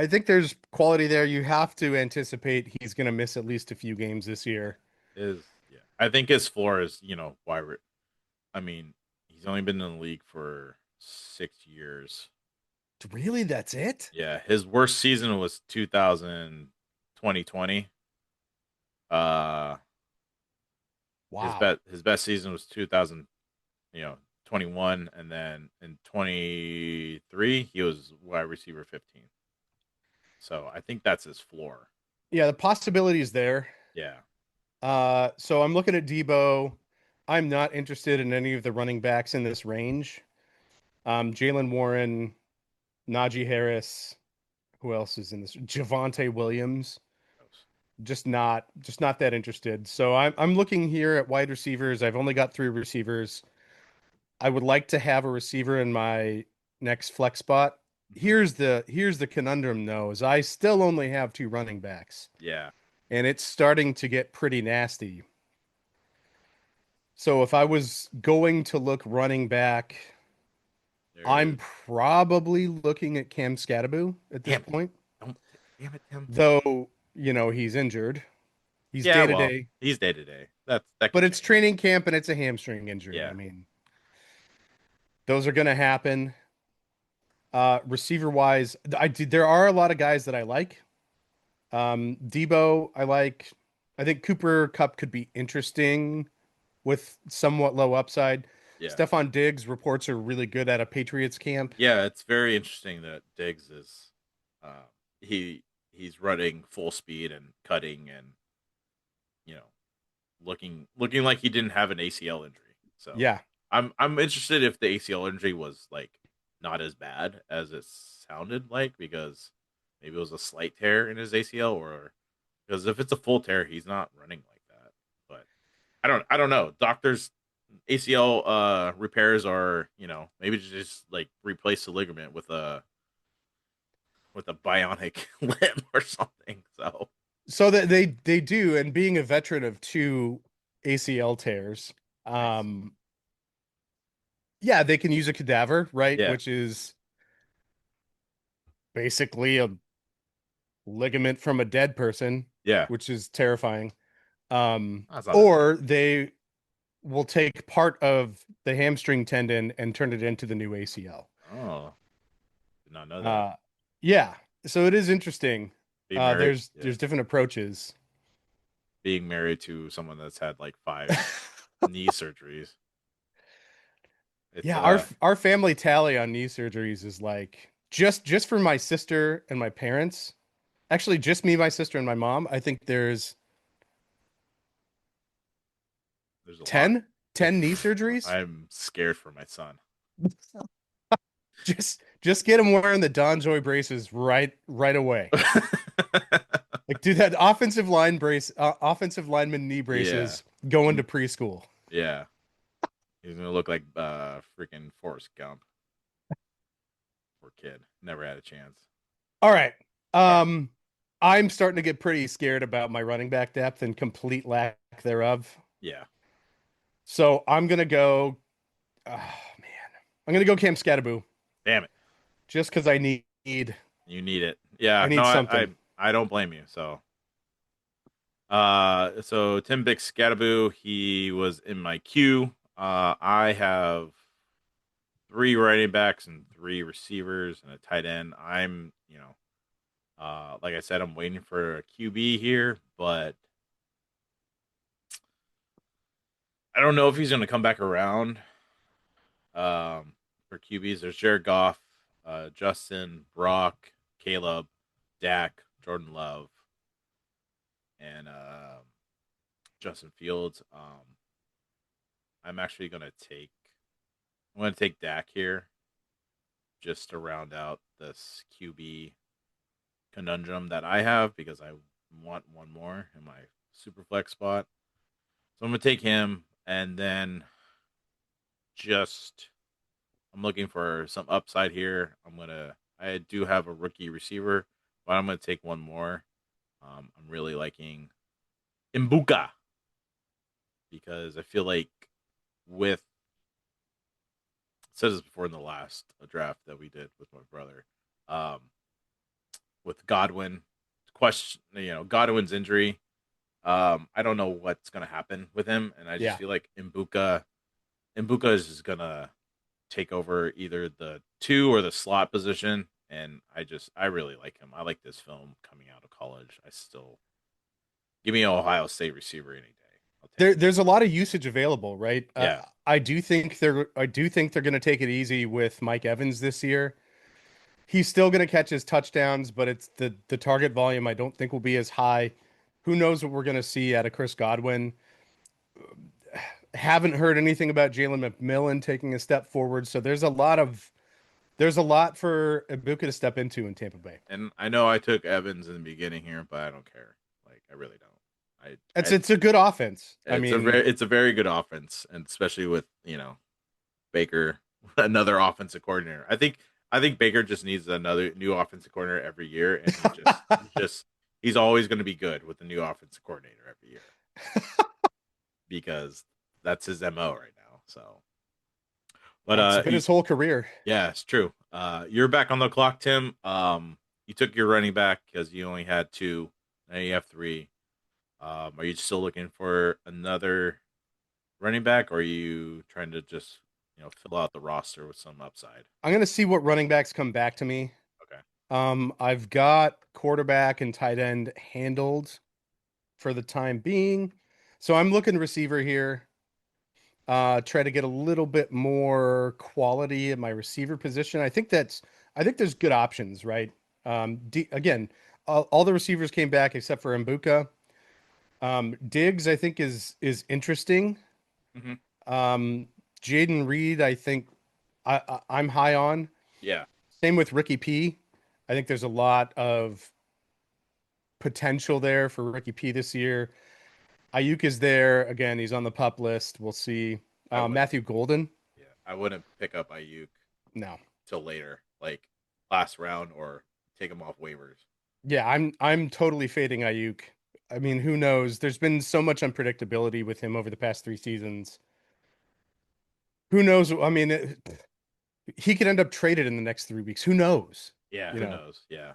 think there's quality there. You have to anticipate he's going to miss at least a few games this year. is yeah. I think his floor is why we're. I mean, he's only been in the league for 6 years. Really, that's it? Yeah, his worst season was 2020. Uh, Wow. his best season was 2000, 21, and then in 23 he was wide receiver 15. So I think that's his floor. Yeah, the possibility is there. Yeah. So I'm looking at Debo. I'm not interested in any of the running backs in this range. Jalen Warren, Najee Harris. Who else is in this? Javante Williams. Just not that interested. So I'm looking here at wide receivers. I've only got three receivers. I would like to have a receiver in my next flex spot. Mhm. Here's the conundrum though, is I still only have two running backs, Yeah. and it's starting to get pretty nasty. So if I was going to look running back, There it I'm is. probably looking at Cam Scattaboo at this Damn it. point. Don't damn it, Tim. Though, he's injured. He's Yeah, day to well, day, he's day to day. That but could it's change. training camp and it's a hamstring injury. I Yeah. mean, those are going to happen. Receiver wise, there are a lot of guys that I like. Debo, I like. I think Cooper Cup could be interesting with somewhat low upside. Yeah. Stephon Diggs reports are really good at a Patriots camp. Yeah, it's very interesting that Diggs is uh he he's running full speed and cutting and you know looking like he didn't have an ACL injury. So Yeah. I'm interested if the ACL injury was like not as bad as it sounded like because maybe it was a slight tear in his ACL or because if it's a full tear, he's not running like that. But I don't know. Doctors ACL repairs are, maybe just like replace the ligament with a bionic limb or something. So So that they do, and being a veteran of two ACL tears, nice. um, yeah, they can use a cadaver, right? Yeah. Which is basically a ligament from a dead person, Yeah. which is terrifying. That's not that bad. Or they will take part of the hamstring tendon and turn it into the new ACL. Oh, did not know that. Uh, yeah, so it is interesting. Being married, yeah, There's different approaches. being married to someone that's had like five knee surgeries. It's Yeah, our family tally on knee surgeries is like just for my sister and my parents. Actually, just me, my sister, and my mom. I think there's there's a lot. 10 knee surgeries. I'm scared for my son. Just get him wearing the Don Joy braces right away. Like, do that offensive lineman knee Yeah. braces going to preschool. Yeah. He's gonna look like freaking Forrest Gump. Poor kid. Never had a chance. All right. All right. Um, I'm starting to get pretty scared about my running back depth and complete lack thereof. Yeah. So I'm gonna go. Oh man, I'm gonna go Cam Scattaboo Damn it. just because You need it. Yeah. I No, need something. I don't blame you. So Tim Bick Scattaboo, he was in my queue. I have three running backs and three receivers and a tight end. Like I said, I'm waiting for a QB here, but I don't know if he's going to come back around. For QBs, there's Jared Goff, Justin, Brock, Caleb, Dak, Jordan Love, and Justin Fields. I'm actually I'm gonna take Dak here just to round out this QB conundrum that I have because I want one more in my super flex spot. So I'm gonna take him, and then just I'm looking for some upside here. I do have a rookie receiver, but I'm gonna take one more. I'm really liking Imbuka because I feel like with said this before in the last draft that we did with my brother, um, with Godwin Godwin's injury. I don't know what's gonna happen with him, and I just Yeah. feel like Imbuka is just gonna take over either the two or the slot position, and I really like him. I like this film coming out of college. I still give me an Ohio State receiver any day. I'll take it. There's a lot of usage available, right? Yeah, I do think they're going to take it easy with Mike Evans this year. He's still going to catch his touchdowns, but it's the target volume I don't think will be as high. Who knows what we're going to see out of Chris Godwin? Haven't heard anything about Jalen McMillan taking a step forward, so there's a lot for Ibuka to step into in Tampa Bay. and I know I took Evans in the beginning here, but I don't care. Like I really don't. It's a good offense. I mean, It's a very good offense, and especially with Baker, another offensive coordinator. I think Baker just needs another new offensive coordinator every year, and he's always going to be good with the new offensive coordinator every year because that's his mo right now. So, but it's been his whole career. yeah, it's true. You're back on the clock, Tim. You took your running back because you only had two, now you have three. Are you still looking for another running back, or are you trying to just fill out the roster with some upside? I'm going to see what running backs come back to me. Okay. I've got quarterback and tight end handled for the time being. So I'm looking receiver here. Try to get a little bit more quality in my receiver position. I think there's good options, right? Again, all the receivers came back except for Mbuka. Diggs, I think is interesting. Mm-hmm. Jaden Reed, I think I'm high on. Yeah. Same with Ricky P. I think there's a lot of potential there for Ricky P this year. Ayuk is there again. He's on the pup list. We'll see. I would. Matthew Golden. Yeah. I wouldn't pick up Ayuk No. till later, like last round, or take him off waivers. Yeah, I'm totally fading Ayuk. I mean, who knows? There's been so much unpredictability with him over the past 3 seasons. Who knows? I mean, he could end up traded in the next 3 weeks. Who knows? Yeah. You Who know. knows? Yeah.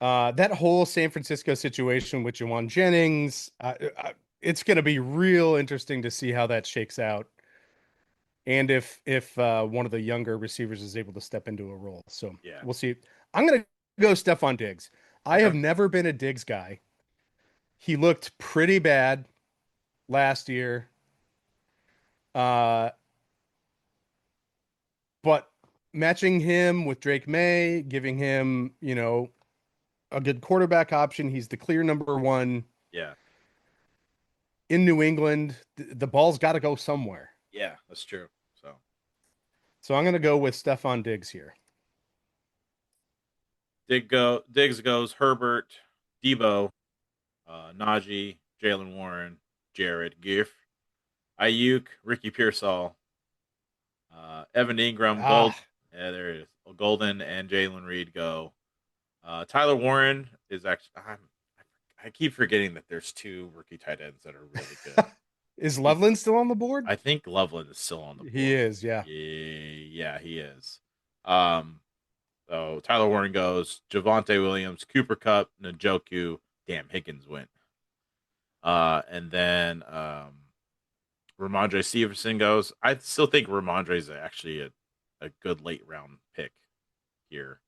That whole San Francisco situation with Jawan Jennings, it's going to be real interesting to see how that shakes out, and if one of the younger receivers is able to step into a role. So Yeah. we'll see. I'm going to go Stephon Diggs. I have Okay. never been a Diggs guy. He looked pretty bad last year, uh, but matching him with Drake May, giving him a good quarterback option. He's the clear number one Yeah. in New England. The ball's got to go somewhere. Yeah. That's true. So I'm going to go with Stephon Diggs here. Diggs goes Herbert, Debo, Najee, Jalen Warren, Jared Giff, Ayuk, Ricky Pearsall, Evan Ingram, Ah, yeah, there it is. Golden and Jalen Reed go. Tyler Warren is actually. I keep forgetting that there's two rookie tight ends that are really good. is Loveland still on the board? I think Loveland is still on the board. He is, yeah. Yeah, he is. So Tyler Warren goes, Javonte Williams, Cooper Cup, Njoku. Damn, Higgins went. And then Ramondre Stevenson goes. I still think Ramondre is actually a good late round pick here.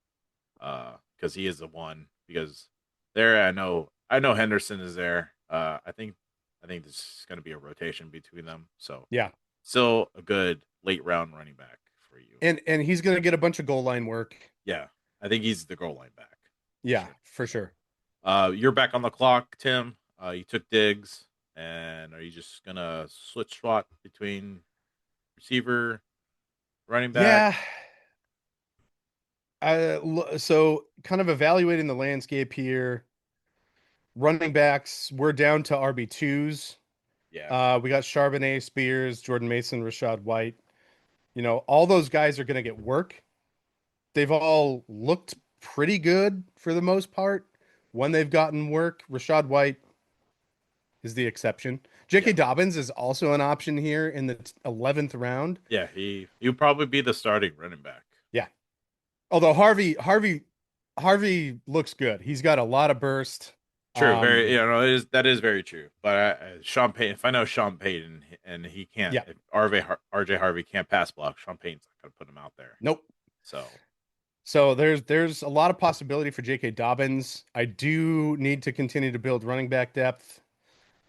Because he is the one. Because there, I know Henderson is there. I think this is going to be a rotation between them. So Yeah. still a good late round running back for you. And he's going to get a bunch of goal line work. Yeah, I think he's the goal line back. Yeah, for sure. You're back on the clock, Tim. You took Diggs. And are you just gonna switch spot between receiver, running back? Yeah. So kind of evaluating the landscape here. Running backs, we're down to RB2s. Yeah, We got Charbonnet, Spears, Jordan Mason, Rashad White. All those guys are going to get work. They've all looked pretty good for the most part when they've gotten work. Rashad White is the exception. yeah, J.K. Dobbins is also an option here in the 11th round. yeah. He'll probably be the starting running back. Yeah. Although Harvey looks good. He's got a lot of burst. True, very Um, that is very true. But Sean Payton, if I know Sean Payton and he can't, yeah. if RJ Harvey can't pass block, Sean Payton's not gonna put him out there. Nope. So So there's a lot of possibility for J.K. Dobbins. I do need to continue to build running back depth.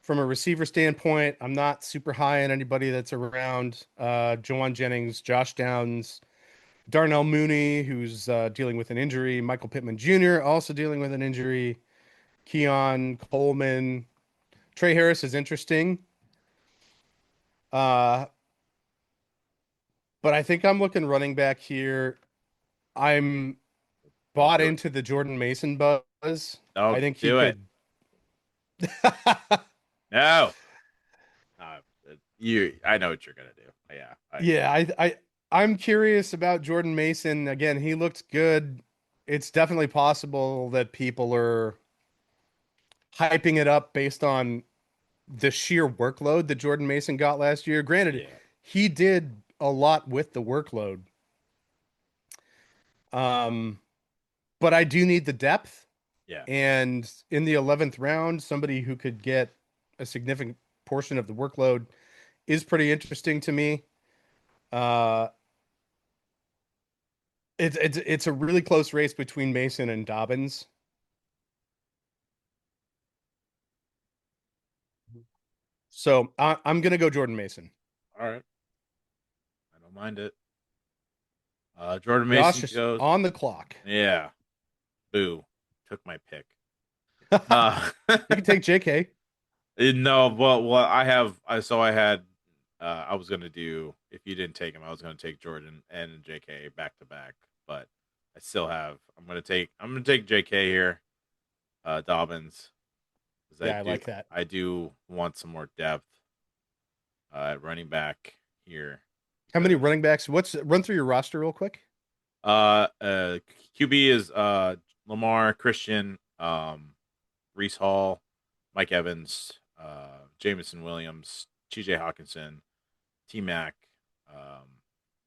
From a receiver standpoint, I'm not super high on anybody that's around. Jawan Jennings, Josh Downs, Darnell Mooney, who's dealing with an injury. Michael Pittman Jr. also dealing with an injury. Keon Coleman. Trey Harris is interesting. Uh, but I think I'm looking running back here. I'm bought do it. into the Jordan Mason buzz. I Oh, think he do it. could. No, uh, I know what you're gonna do. Yeah, Yeah, I'm curious about Jordan Mason. Again, he looked good. It's definitely possible that people are hyping it up based on the sheer workload that Jordan Mason got last year. Granted, yeah, he did a lot with the workload. Um, but I do need the depth. yeah. And in the 11th round, somebody who could get a significant portion of the workload is pretty interesting to me. Uh, it's a really close race between Mason and Dobbins. So I'm gonna go Jordan Mason. All right, I don't mind it. Jordan Josh Mason is goes. on the clock. Yeah, boo, took my pick. You Uh, can take JK. no, well, I had, I was gonna do if you didn't take him, I was gonna take Jordan and J.K. back to back, but I still have. I'm gonna take J.K. here, Dobbins, because Yeah, I like that. I do want some more depth at running back here. How many 'Cause, running backs? What's run through your roster real quick? uh, QB is Lamar Christian, Reese Hall, Mike Evans, Jameson Williams, T.J. Hawkinson, T Mac,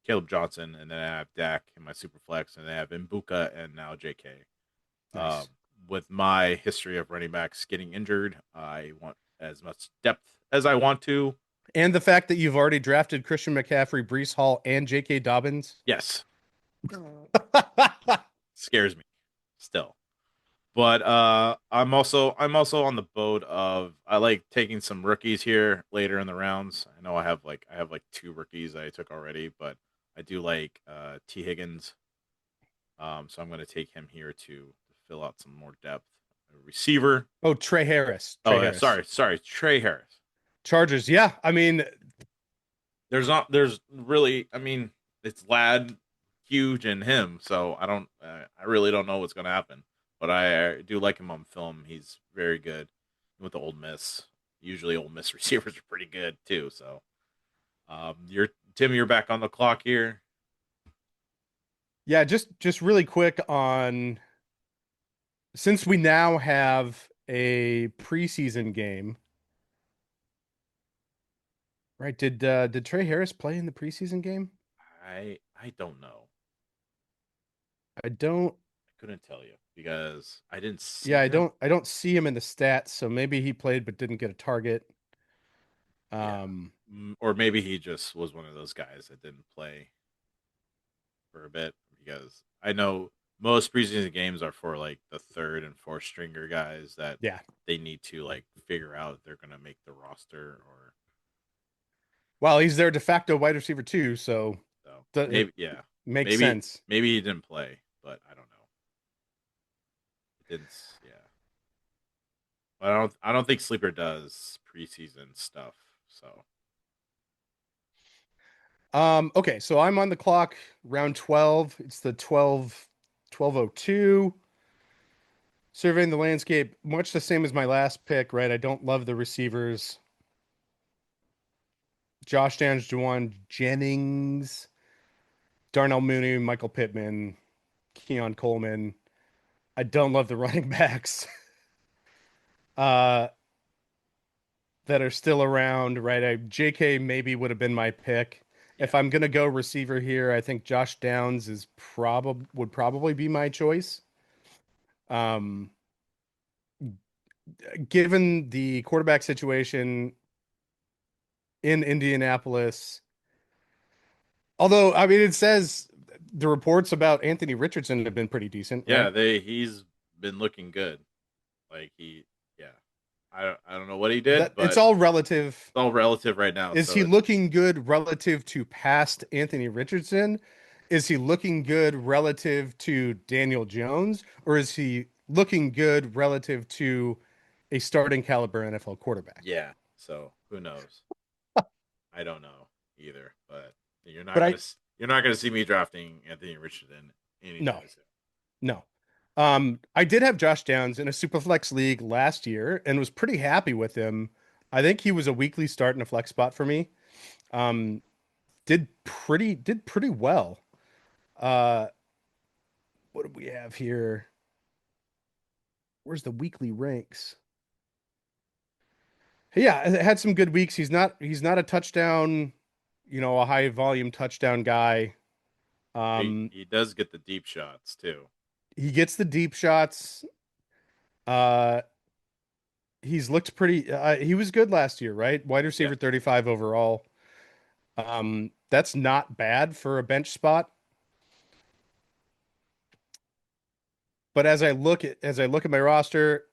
Caleb Johnson, and then I have Dak in my super flex, and I have Mbuka and now J.K. Um, Nice. with my history of running backs getting injured, I want as much depth as I want to. And the fact that you've already drafted Christian McCaffrey, Brees Hall, and J.K. Dobbins. Yes, scares me still. But I'm also on the boat of I like taking some rookies here later in the rounds. I know I have like two rookies I took already, but I do like T Higgins. So I'm gonna take him here to fill out some more depth. A receiver. Oh, Trey Harris. Trey Oh yeah, Harris. sorry, Trey Harris. Chargers. Yeah, I mean, There's really, I mean, it's Lad, huge, and him. So I really don't know what's gonna happen. But I do like him on film. He's very good with the Old Miss. Usually, Old Miss receivers are pretty good too. So, you're Tim. You're back on the clock here. yeah. Just really quick on since we now have a preseason game, right? Did Trey Harris play in the preseason game? I don't know. I don't. I couldn't tell you because I didn't see Yeah, I him. don't. I don't see him in the stats, so maybe he played but didn't get a target. Yeah, Um, or maybe he just was one of those guys that didn't play for a bit because I know most preseason games are for like the third and fourth stringer guys that yeah. they need to like figure out if they're gonna make the roster or Well, he's their de facto wide receiver too, so so. it Maybe yeah, makes sense. maybe he didn't play, but I don't know. It didn't yeah. But I don't think Sleeper does preseason stuff. So Okay, so I'm on the clock, round 12. It's the 12:02. Surveying the landscape, much the same as my last pick, right? I don't love the receivers. Josh Downs, Juwan Jennings, Darnell Mooney, Michael Pittman, Keon Coleman. I don't love the running backs uh, that are still around, right? JK maybe would have been my pick. yeah, If I'm gonna go receiver here, I think Josh Downs would probably be my choice. Um, Given the quarterback situation in Indianapolis, although I mean it says the reports about Anthony Richardson have been pretty decent, yeah, right? he's been looking good. Like yeah. I don't know what he That did, it's but all relative. it's all relative right now. Is So he it's looking good relative to past Anthony Richardson? Is he looking good relative to Daniel Jones? Or is he looking good relative to a starting caliber NFL quarterback? yeah. So who knows? I don't know either. But you're not But gonna you're not gonna see me drafting Anthony Richardson no, anytime soon. no. I did have Josh Downs in a Superflex league last year and was pretty happy with him. I think he was a weekly start in a flex spot for me. Um, did pretty well. Uh, what do we have here? Where's the weekly ranks? Yeah, had some good weeks. He's not a touchdown, a high volume touchdown guy. He Um, he does get the deep shots too. he gets the deep shots. Uh, he's looked pretty. He was good last year, right? Wide Yeah. receiver 35 overall. That's not bad for a bench spot. But as I look at my roster,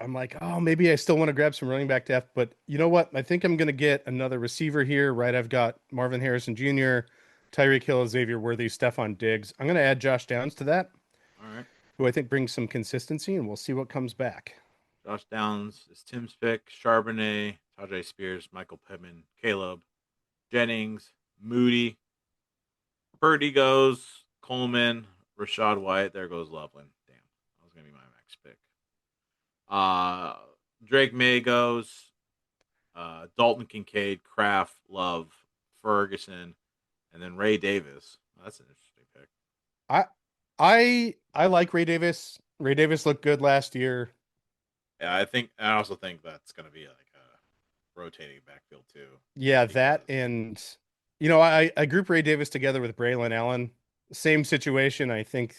I'm like, oh, maybe I still want to grab some running back depth. But you know what? I think I'm going to get another receiver here, right? I've got Marvin Harrison Jr., Tyreek Hill, Xavier Worthy, Stephon Diggs. I'm going to add Josh Downs to that, All right. who I think brings some consistency, and we'll see what comes back. Josh Downs is Tim's pick. Charbonnet, Tajay Spears, Michael Pittman, Caleb Jennings, Moody, Purdy goes, Coleman, Rashad White. There goes Loveland. Damn, that was gonna be my max pick. Uh, Drake May goes. Dalton Kincaid, Kraft, Love, Ferguson, and then Ray Davis. That's an interesting pick. I I like Ray Davis. Ray Davis looked good last year. Yeah, I also think that's gonna be like a rotating backfield too, Yeah, that because and I group Ray Davis together with Braylon Allen. Same situation. I think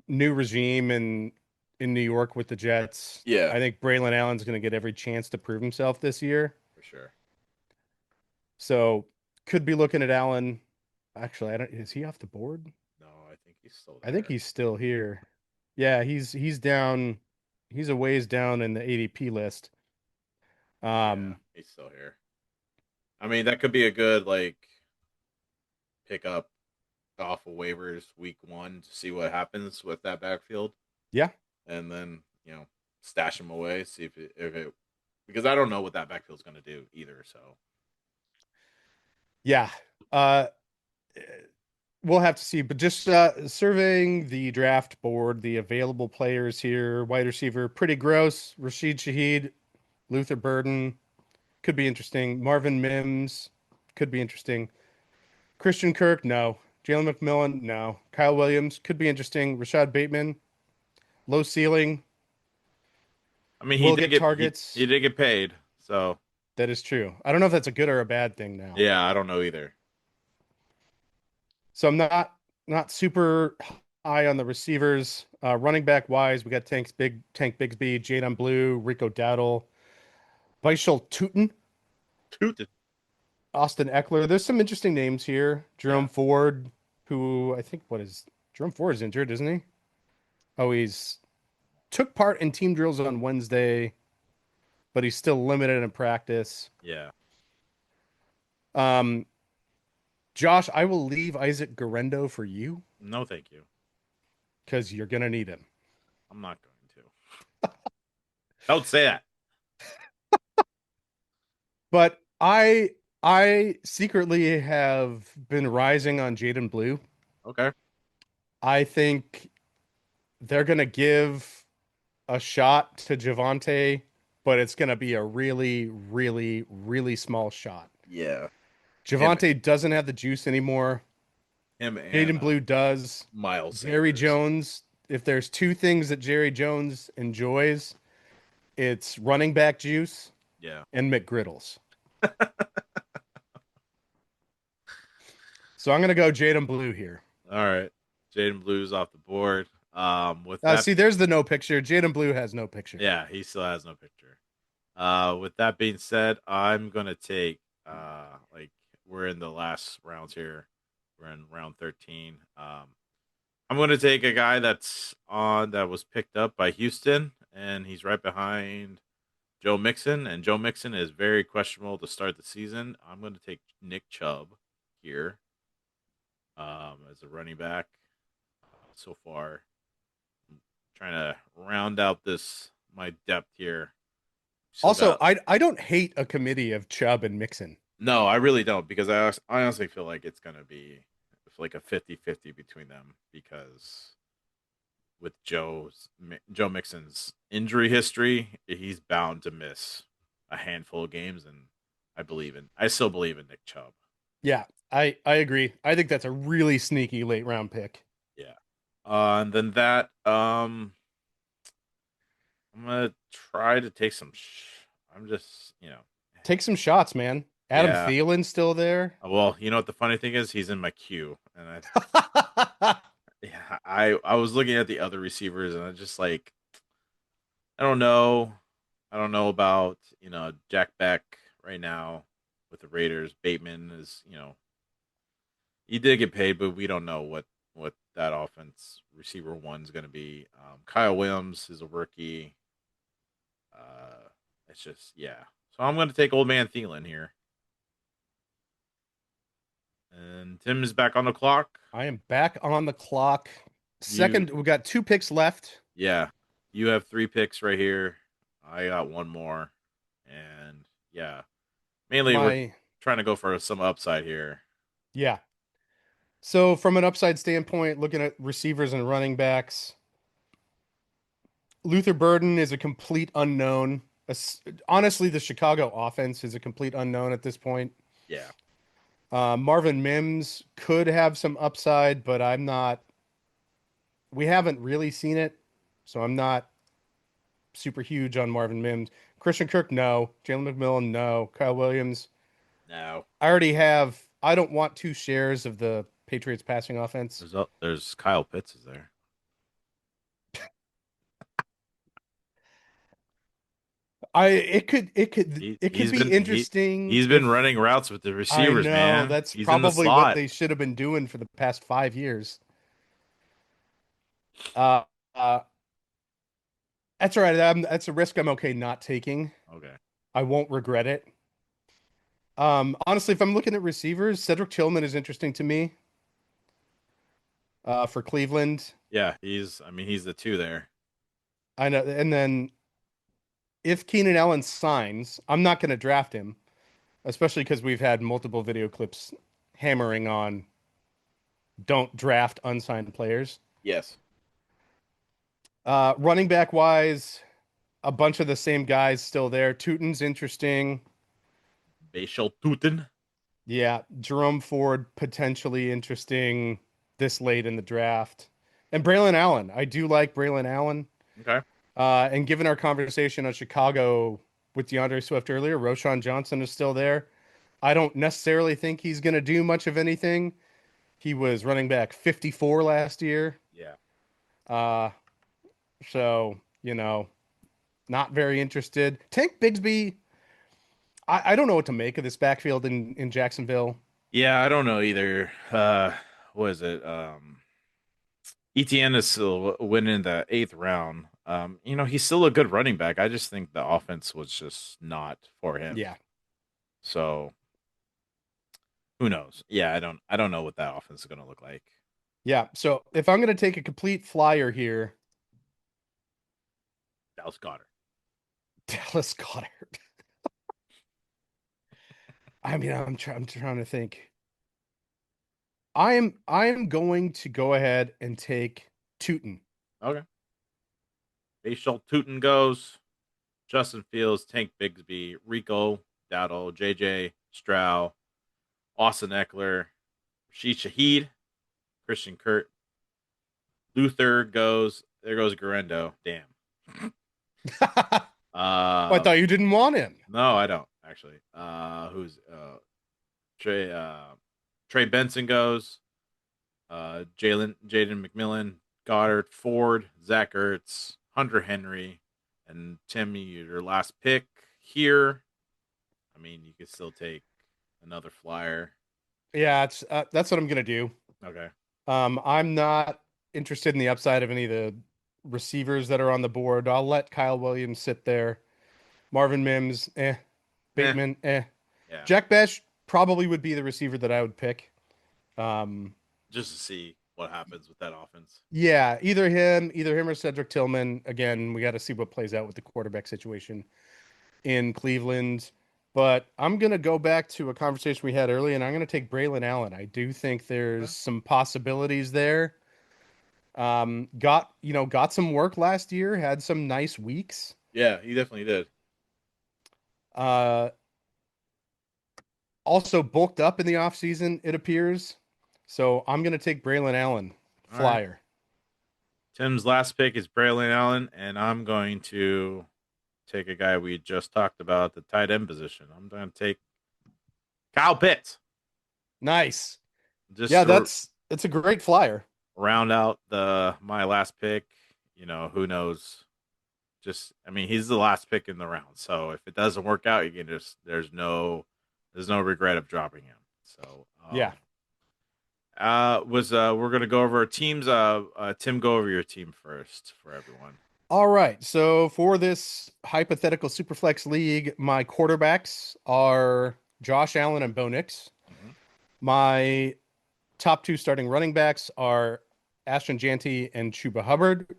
new regime in New York with the Jets. yeah, I think Braylon Allen's going to get every chance to prove himself this year. for sure. So could be looking at Allen. Actually, I don't. Is he off the board? No, I think he's still I think there. he's still here. Yeah, he's down. He's a ways down in the ADP list. Yeah, Um, he's still here. I mean, that could be a good like pick up off of waivers week 1 to see what happens with that backfield, yeah, and then stash him away, see if it because I don't know what that backfield's going to do either. So yeah. Uh, we'll have to see. But just surveying the draft board, the available players here, wide receiver, pretty gross. Rashid Shaheed, Luther Burden, could be interesting. Marvin Mims, could be interesting. Christian Kirk, no. Jalen McMillan, no. Kyle Williams, could be interesting. Rashad Bateman, low ceiling, I mean, will get he targets. did get paid. So That is true. I don't know if that's a good or a bad thing now. yeah, I don't know either. So I'm not super high on the receivers. Running back wise, we got Tank Bigsby, Jadon Blue, Rico Dowdle, Vishal Tootin, Tooted. Austin Eckler. There's some interesting names here. Yeah, Jerome Ford, who I think Jerome Ford is injured, isn't he? Oh, he's took part in team drills on Wednesday, but he's still limited in practice. yeah. Um, Josh, I will leave Isaac Garendo for you No, thank you. because you're gonna need him. I'm not going to. Don't say that. But I secretly have been rising on Jaden Blue. Okay. I think they're gonna give a shot to Javante, but it's gonna be a really, really, really small shot. Yeah. Him, Javante doesn't have the juice anymore. him, and Jaden Blue does. Miles Jerry Sanders. Jones, if there's two things that Jerry Jones enjoys, it's running back juice Yeah. and McGriddles. So I'm gonna go Jaden Blue here. All right. Jaden Blue's off the board. With that, See, there's the no picture. Jaden Blue has no picture. yeah, he still has no picture. With that being said, I'm gonna take like we're in the last rounds here. We're in round 13. I'm gonna take a guy that was picked up by Houston, and he's right behind Joe Mixon, and Joe Mixon is very questionable to start the season. I'm gonna take Nick Chubb here as a running back. So far, I'm trying to round out this my depth here. Still Also, got I don't hate a committee of Chubb and Mixon. No, I really don't because I honestly feel like it's gonna be like a 50-50 between them because with Joe Mixon's injury history, he's bound to miss a handful of games, and I still believe in Nick Chubb. Yeah, I agree. I think that's a really sneaky late round pick. Yeah, and then I'm gonna try to take some. I'm just Take some shots, man. Adam yeah. Thielen's still there. Well, you know what the funny thing is, he's in my queue, and yeah, I was looking at the other receivers, and I just like I don't know. I don't know about, Jack Beck right now with the Raiders. Bateman is, he did get paid, but we don't know what that offense receiver one's going to be. Kyle Williams is a rookie. It's just, yeah. So I'm going to take old man Thielen here. And Tim is back on the clock. I am back on the clock. You, Second, we got two picks left. yeah, you have 3 picks right here. I got one more. And yeah, mainly we're My trying to go for some upside here. Yeah. So from an upside standpoint, looking at receivers and running backs, Luther Burden is a complete unknown. Honestly, the Chicago offense is a complete unknown at this point. Yeah. Marvin Mims could have some upside, but I'm not. We haven't really seen it, so I'm not super huge on Marvin Mims. Christian Kirk, no. Jalen McMillan, no. Kyle Williams. No. I already have. I don't want 2 shares of the Patriots passing offense. There's Kyle Pitts is there. It could be interesting He's been if running routes with the I receivers, know man. that's He's in the probably what slot. they should have been doing for the past 5 years. Uh, uh, that's all right. That's a risk I'm okay not taking. Okay. I won't regret it. Honestly, if I'm looking at receivers, Cedric Tillman is interesting to me. For Cleveland, Yeah, he's the 2 there. I know. And then if Keenan Allen signs, I'm not going to draft him, especially because we've had multiple video clips hammering on don't draft unsigned players. Yes. Running back wise, a bunch of the same guys still there. Tootin's interesting. Bashal Tutin. Yeah, Jerome Ford potentially interesting this late in the draft. And Braylon Allen. I do like Braylon Allen. Okay. And given our conversation on Chicago with DeAndre Swift earlier, Roshan Johnson is still there. I don't necessarily think he's going to do much of anything. He was running back 54 last year. Yeah. Uh, so, not very interested. Tank Bigsby, I don't know what to make of this backfield in Jacksonville. Yeah, I don't know either. What is it? ETN is still winning the 8th round. He's still a good running back. I just think the offense was just not for him. Yeah. So who knows? Yeah, I don't know what that offense is gonna look like. Yeah. So if I'm going to take a complete flyer here, Dallas Goddard. Dallas Goddard. I mean, I'm trying to think. I am going to go ahead and take Tootin. Okay. Facial Tootin goes. Justin Fields, Tank Bigsby, Rico Dowdle, JJ Stroud, Austin Eckler, Rashid Shaheed, Christian Kurt, Luther goes. There goes Garendo. Damn. Oh, I Uh, thought you didn't want him. no, I don't actually. Who's Trey? Trey Benson goes. Jaden McMillan, Goddard, Ford, Zach Ertz, Hunter Henry, and Timmy. Your last pick here. I mean, you could still take another flyer. Yeah, it's that's what I'm gonna do. Okay. I'm not interested in the upside of any of the receivers that are on the board. I'll let Kyle Williams sit there. Marvin Mims, Eh. Bateman, Yeah. Jack Besh probably would be the receiver that I would pick. Um, Just to see what happens with that offense. yeah, either him or Cedric Tillman. Again, we got to see what plays out with the quarterback situation in Cleveland. But I'm gonna go back to a conversation we had earlier, and I'm gonna take Braylon Allen. I do think Okay. there's some possibilities there. Got some work last year, had some nice weeks. Yeah, he definitely did. Uh, Also bulked up in the offseason, it appears. So I'm gonna take Braylon Allen, All right. flyer. Tim's last pick is Braylon Allen, and I'm going to take a guy we just talked about, the tight end position. I'm going to take Kyle Pitts. Nice. Just Yeah, to it's a great flyer. round out the my last pick. Who knows? Just I mean, he's the last pick in the round. So if it doesn't work out, you can just there's no regret of dropping him. So Yeah. we're gonna go over our teams. Tim, go over your team first for everyone. All right. So for this hypothetical Superflex league, my quarterbacks are Josh Allen and Bo Nix. Mm-hmm. My top two starting running backs are Ashton Janty and Chuba Hubbard.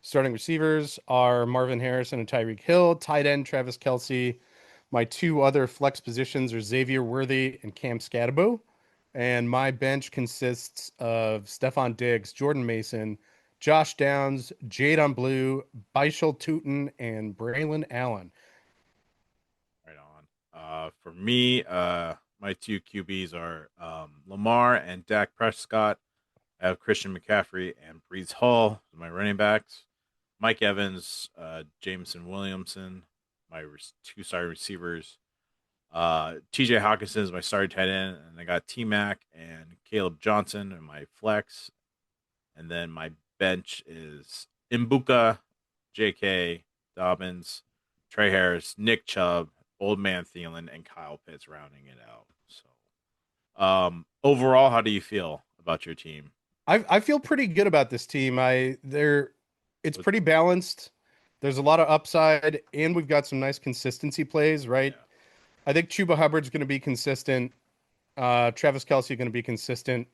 Starting receivers are Marvin Harrison and Tyreek Hill. Tight end Travis Kelsey. My two other flex positions are Xavier Worthy and Cam Scatabo. And my bench consists of Stephon Diggs, Jordan Mason, Josh Downs, Jadon Blue, Bishal Tootin, and Braylon Allen. Right on. For me, my two QBs are Lamar and Dak Prescott. I have Christian McCaffrey and Brees Hall, my running backs. Mike Evans, Jameson Williamson, my two starting receivers. TJ Hawkinson is my starting tight end, and I got T Mac and Caleb Johnson in my flex. And then my bench is Imbuka, JK, Dobbins, Trey Harris, Nick Chubb, Old Man Thielen, and Kyle Pitts rounding it out. So, overall, how do you feel about your team? I feel pretty good about this team. It's pretty balanced. There's a lot of upside, and we've got some nice consistency plays, right? Yeah. I think Chuba Hubbard's going to be consistent. Travis Kelsey going to be consistent.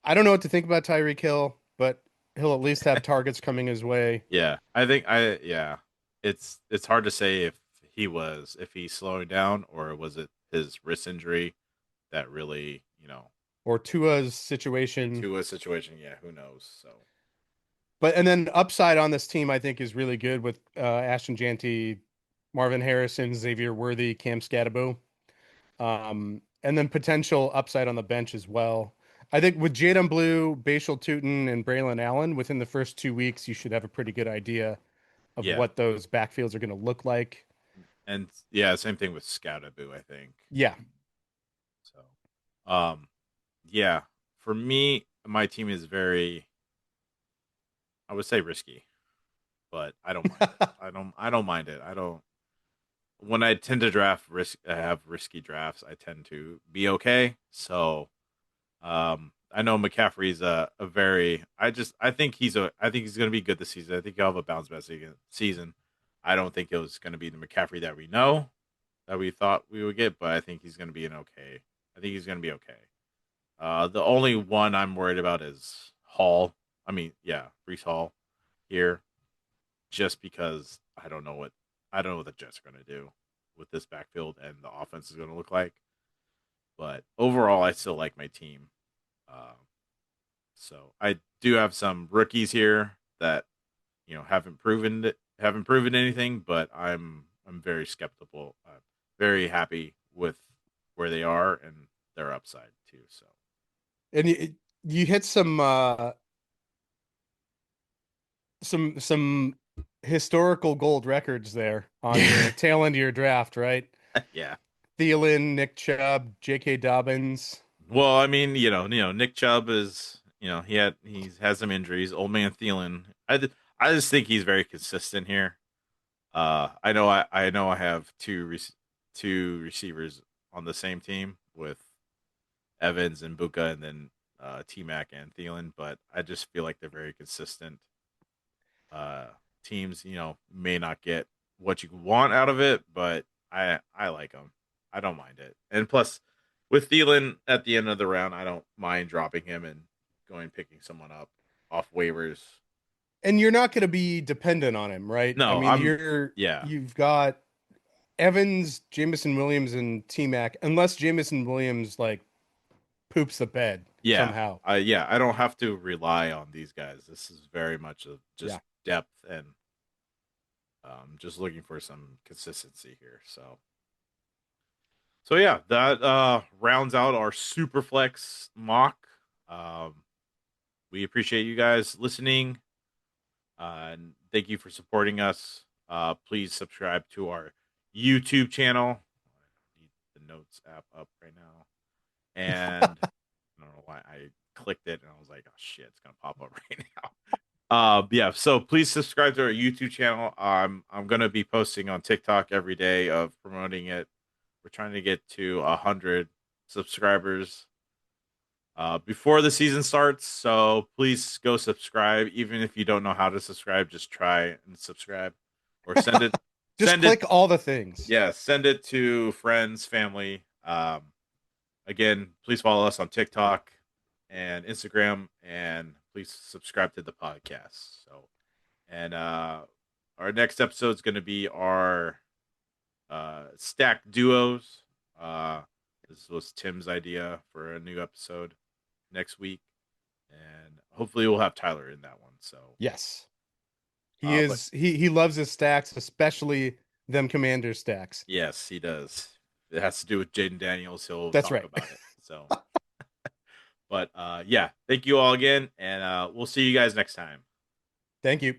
I don't know what to think about Tyreek Hill, but he'll at least have targets coming his way. Yeah, I think it's hard to say if he's slowing down or was it his wrist injury that really Or Tua's situation. into a situation. Yeah, who knows? So But and then upside on this team, I think, is really good with Ashton Janty, Marvin Harrison, Xavier Worthy, Cam Scatabo. And then potential upside on the bench as well. I think with Jadon Blue, Bashal Tootin, and Braylon Allen, within the first 2 weeks, you should have a pretty good idea of yeah, what those backfields are going to look like. and yeah, same thing with Scoutaboo, I think. Yeah. So, yeah, for me, my team is very, I would say risky, but I don't mind it. I don't mind it. I don't. When I tend to have risky drafts, I tend to be okay. So, I know McCaffrey's a very. I think he's going to be good this season. I think he'll have a bounce back season. I don't think it was going to be the McCaffrey that we know that we thought we would get, but I think he's going to be okay. I think he's going to be okay. The only one I'm worried about is Hall. I mean, yeah, Brees Hall here. just because I don't know what the Jets are going to do with this backfield and the offense is going to look like. But overall, I still like my team. Um, so I do have some rookies here that haven't proven anything, but I'm very skeptical. I'm very happy with where they are and their upside too. So And you hit some historical gold records there on your tail end of your draft, right? yeah. Thielen, Nick Chubb, J.K. Dobbins. Well, I mean, Nick Chubb is, he has some injuries. Old man Thielen, I just think he's very consistent here. I know I have two receivers on the same team with Evans and Buka, and then T Mac and Thielen, but I just feel like they're very consistent. Uh, Teams, may not get what you want out of it, but I like them. I don't mind it. And plus, with Thielen at the end of the round, I don't mind dropping him and going picking someone up off waivers. And you're not going to be dependent on him, right? I No, mean, yeah, you've got Evans, Jamison Williams, and T Mac, unless Jamison Williams like poops the bed yeah, somehow. I don't have to rely on these guys. This is very much of Yeah. just depth and just looking for some consistency here. So yeah, that rounds out our Superflex mock. Um, we appreciate you guys listening, and thank you for supporting us. Please subscribe to our YouTube channel. I need the notes app up right now, and I don't know why I clicked it, and I was like, "Oh shit, it's gonna pop up right now." Yeah, so please subscribe to our YouTube channel. I'm gonna be posting on TikTok every day of promoting it. We're trying to get to 100 subscribers before the season starts. So please go subscribe. Even if you don't know how to subscribe, just try and subscribe or send it. Just Send it. click all the things. Yeah, send it to friends, family. Again, please follow us on TikTok and Instagram, and please subscribe to the podcast. So, and our next episode is going to be our stack duos. This was Tim's idea for a new episode next week, and hopefully we'll have Tyler in that one. So, Yes. but He loves his stacks, especially them commander stacks. yes, he does. It has to do with Jaden Daniels. He'll That's talk right. about it. So, but yeah, thank you all again, and we'll see you guys next time. Thank you.